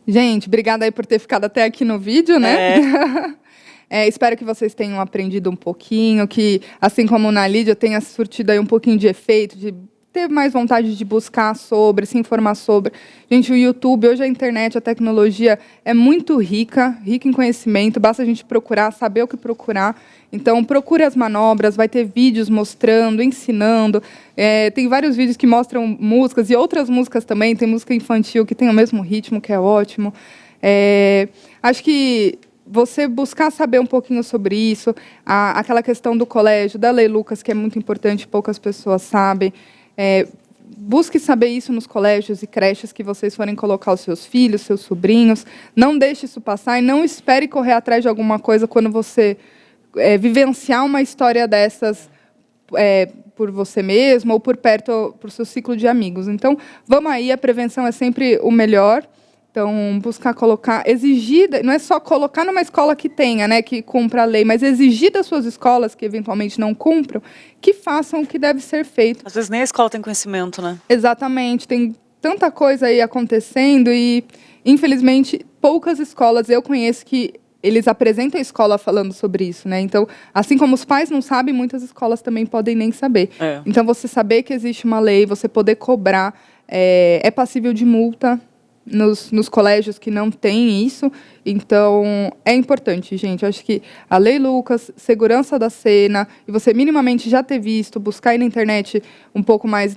Gente, obrigada aí por ter ficado até aqui no vídeo, né? Espero que vocês tenham aprendido um pouquinho, que, assim como na Lídia, tenha surtido aí um pouquinho de efeito, de ter mais vontade de buscar sobre, se informar sobre. Gente, o YouTube, hoje a internet, a tecnologia é muito rica em conhecimento, basta a gente procurar, saber o que procurar. Então, procure as manobras, vai ter vídeos mostrando, ensinando. Tem vários vídeos que mostram músicas e outras músicas também, tem música infantil que tem o mesmo ritmo, que é ótimo. Acho que você buscar saber um pouquinho sobre isso, aquela questão do colégio, da Lei Lucas, que é muito importante, poucas pessoas sabem. Busque saber isso nos colégios e creches que vocês forem colocar os seus filhos, seus sobrinhos. Não deixe isso passar e não espere correr atrás de alguma coisa quando você vivenciar uma história dessas por você mesmo ou por perto, por seu ciclo de amigos. Então, vamos aí, a prevenção é sempre o melhor. Então, buscar colocar, exigir, não é só colocar numa escola que tenha, né, que cumpra a lei, mas exigir das suas escolas, que eventualmente não cumpram, que façam o que deve ser feito. Às vezes nem a escola tem conhecimento, né? Exatamente, tem tanta coisa aí acontecendo e, infelizmente, poucas escolas eu conheço que eles apresentam a escola falando sobre isso, né? Então, assim como os pais não sabem, muitas escolas também podem nem saber. Então, você saber que existe uma lei, você poder cobrar, é passível de multa, nos colégios que não tem isso. Então, é importante, gente. Eu acho que a Lei Lucas, segurança da cena, e você minimamente já ter visto, buscar aí na internet um pouco mais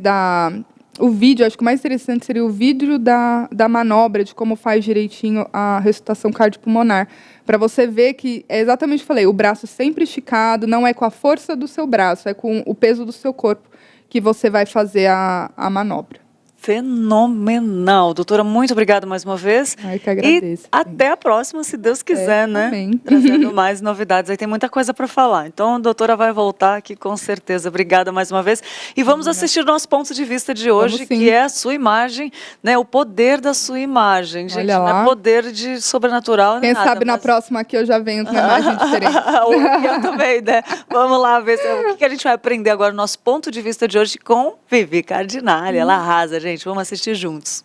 o vídeo, acho que o mais interessante seria o vídeo da manobra, de como faz direitinho a ressuscitação cardiopulmonar, para você ver que, é exatamente o que eu falei, o braço sempre esticado, não é com a força do seu braço, é com o peso do seu corpo que você vai fazer a manobra. Fenomenal. Doutora, muito obrigada mais uma vez. Ai, que agradeço. E até a próxima, se Deus quiser, né? Amém. Trazendo mais novidades. Aí tem muita coisa para falar. Então, a doutora vai voltar aqui com certeza. Obrigada mais uma vez. E vamos assistir o nosso ponto de vista de hoje, que é a sua imagem, né? O poder da sua imagem. Gente, olha lá. Não é poder de sobrenatural. Quem nada, sabe na próxima aqui eu já venho com uma imagem diferente. Eu também, né? Vamos lá ver o que a gente vai aprender agora no nosso ponto de vista de hoje com Vivi Cardinale. Ela arrasa, gente. Vamos assistir juntos.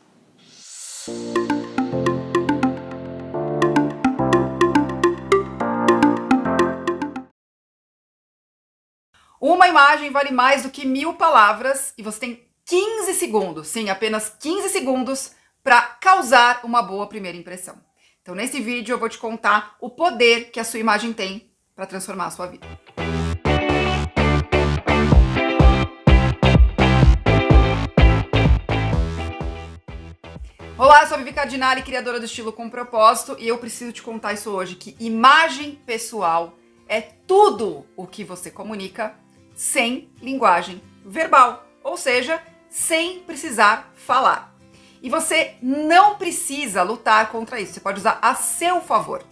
Uma imagem vale mais do que 1000 palavras e você tem 15 segundos, sim, apenas 15 segundos para causar uma boa primeira impressão. Então, nesse vídeo eu vou te contar o poder que a sua imagem tem para transformar a sua vida. Olá, eu sou a Vivi Cardinale, criadora do Estilo com Propósito, e eu preciso te contar isso hoje, que imagem pessoal é tudo o que você comunica sem linguagem verbal, ou seja, sem precisar falar. E você não precisa lutar contra isso, você pode usar a seu favor.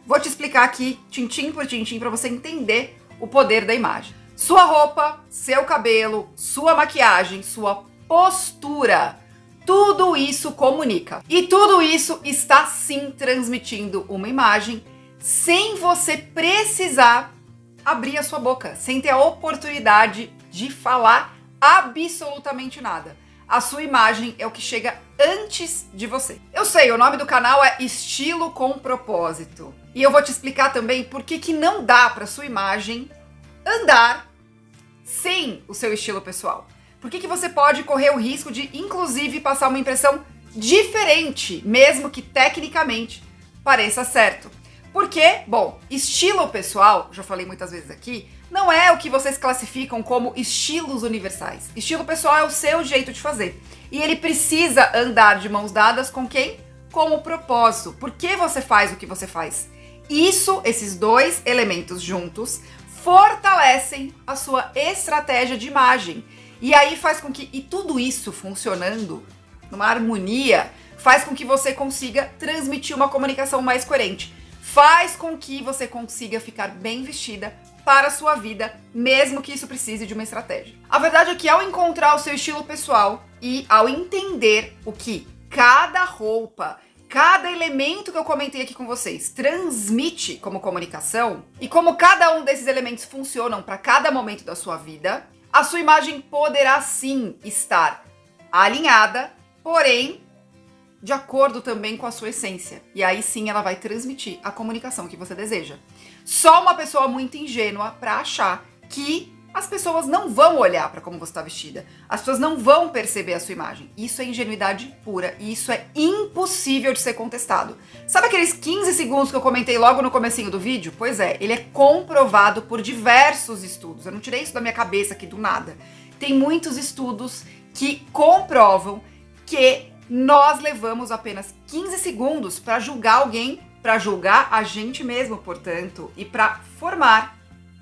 Vou te explicar aqui, tintim por tintim, para você entender o poder da imagem. Sua roupa, seu cabelo, sua maquiagem, sua postura, tudo isso comunica. E tudo isso está sim transmitindo uma imagem sem você precisar abrir a sua boca, sem ter a oportunidade de falar absolutamente nada. A sua imagem é o que chega antes de você. Eu sei, o nome do canal é Estilo com Propósito. E eu vou te explicar também por que não dá para sua imagem andar sem o seu estilo pessoal. Por que você pode correr o risco de, inclusive, passar uma impressão diferente, mesmo que tecnicamente pareça certo. Porque, bom, estilo pessoal, já falei muitas vezes aqui, não é o que vocês classificam como estilos universais. Estilo pessoal é o seu jeito de fazer. E ele precisa andar de mãos dadas com quem? Com o propósito. Por que você faz o que você faz? Isso, esses dois elementos juntos, fortalecem a sua estratégia de imagem. E aí faz com que, e tudo isso funcionando numa harmonia, faz com que você consiga transmitir uma comunicação mais coerente. Faz com que você consiga ficar bem vestida para a sua vida, mesmo que isso precise de uma estratégia. A verdade é que ao encontrar o seu estilo pessoal e ao entender o que cada roupa, cada elemento que eu comentei aqui com vocês transmite como comunicação e como cada um desses elementos funcionam para cada momento da sua vida, a sua imagem poderá sim estar alinhada, porém de acordo também com a sua essência. E aí sim ela vai transmitir a comunicação que você deseja. Só uma pessoa muito ingênua para achar que as pessoas não vão olhar para como você está vestida. As pessoas não vão perceber a sua imagem. Isso é ingenuidade pura e isso é impossível de ser contestado. Sabe aqueles 15 segundos que eu comentei logo no comecinho do vídeo? Pois é, ele é comprovado por diversos estudos. Eu não tirei isso da minha cabeça aqui do nada. Tem muitos estudos que comprovam que nós levamos apenas 15 segundos para julgar alguém, para julgar a gente mesmo, portanto, e para formar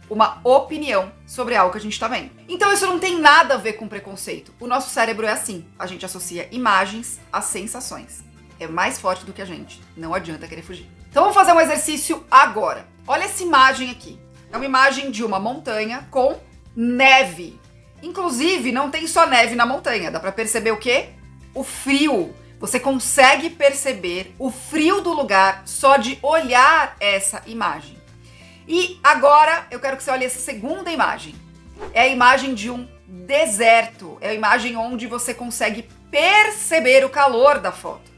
uma opinião sobre algo que a gente está vendo. Então isso não tem nada a ver com preconceito. O nosso cérebro é assim, a gente associa imagens a sensações. É mais forte do que a gente, não adianta querer fugir. Então vamos fazer um exercício agora. Olha essa imagem aqui. É uma imagem de uma montanha com neve. Inclusive, não tem só neve na montanha, dá para perceber o quê? O frio. Você consegue perceber o frio do lugar só de olhar essa imagem. E agora eu quero que você olhe essa segunda imagem. É a imagem de um deserto. É a imagem onde você consegue perceber o calor da foto.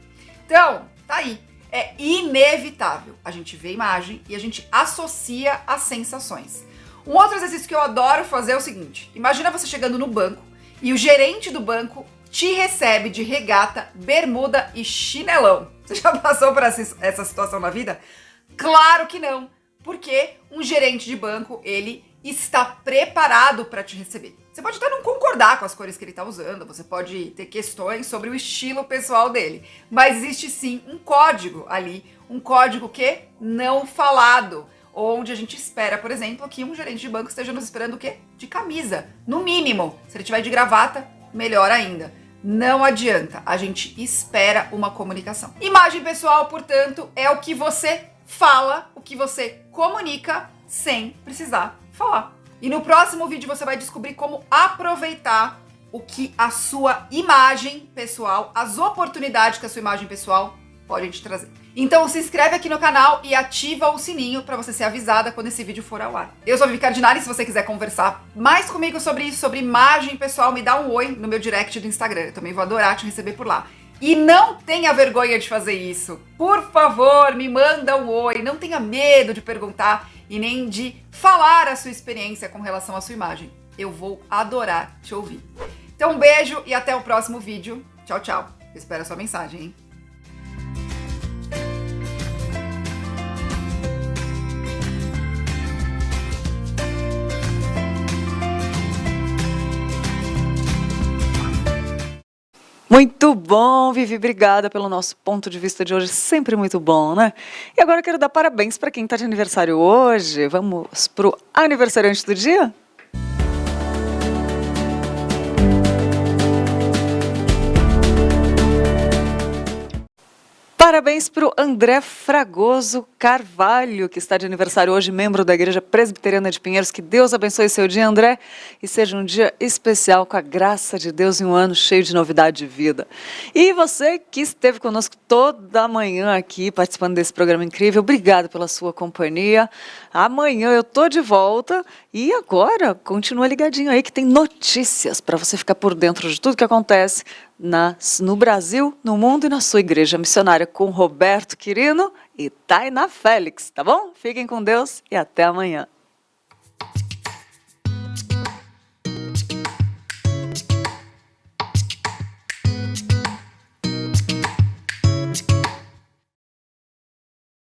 Então, tá aí. É inevitável. A gente vê a imagem e a gente associa as sensações. Um outro exercício que eu adoro fazer é o seguinte. Imagina você chegando no banco e o gerente do banco te recebe de regata, bermuda e chinelão. Você já passou por essa situação na vida? Claro que não, porque um gerente de banco, ele está preparado para te receber. Você pode até não concordar com as cores que ele está usando, você pode ter questões sobre o estilo pessoal dele, mas existe sim um código ali, um código que não falado, onde a gente espera, por exemplo, que um gerente de banco esteja nos esperando o quê? De camisa, no mínimo. Se ele tiver de gravata, melhor ainda. Não adianta, a gente espera uma comunicação. Imagem pessoal, portanto, é o que você fala, o que você comunica sem precisar falar. E no próximo vídeo você vai descobrir como aproveitar o que a sua imagem pessoal, as oportunidades que a sua imagem pessoal pode te trazer. Então se inscreve aqui no canal e ativa o sininho para você ser avisada quando esse vídeo for ao ar. Eu sou a Vivi Cardinale, se você quiser conversar mais comigo sobre isso, sobre imagem pessoal, me dá um oi no meu direct do Instagram. Eu também vou adorar te receber por lá. E não tenha vergonha de fazer isso. Por favor, me manda um oi. Não tenha medo de perguntar e nem de falar a sua experiência com relação à sua imagem. Eu vou adorar te ouvir. Então um beijo e até o próximo vídeo. Tchau, tchau. Eu espero a sua mensagem, hein? Muito bom, Vivi, obrigada pelo nosso ponto de vista de hoje, sempre muito bom, né? E agora eu quero dar parabéns para quem está de aniversário hoje. Vamos pro aniversariante do dia? Parabéns para o André Fragoso Carvalho, que está de aniversário hoje, membro da Igreja Presbiteriana de Pinheiros. Que Deus abençoe seu dia, André, e seja um dia especial com a graça de Deus e um ano cheio de novidade de vida. E você que esteve conosco toda a manhã aqui, participando desse programa incrível, obrigado pela sua companhia. Amanhã eu tô de volta e agora continua ligadinho aí que tem notícias para você ficar por dentro de tudo que acontece no Brasil, no mundo e na sua igreja missionária, com Roberto Quirino e Tainá Félix, tá bom? Fiquem com Deus e até amanhã.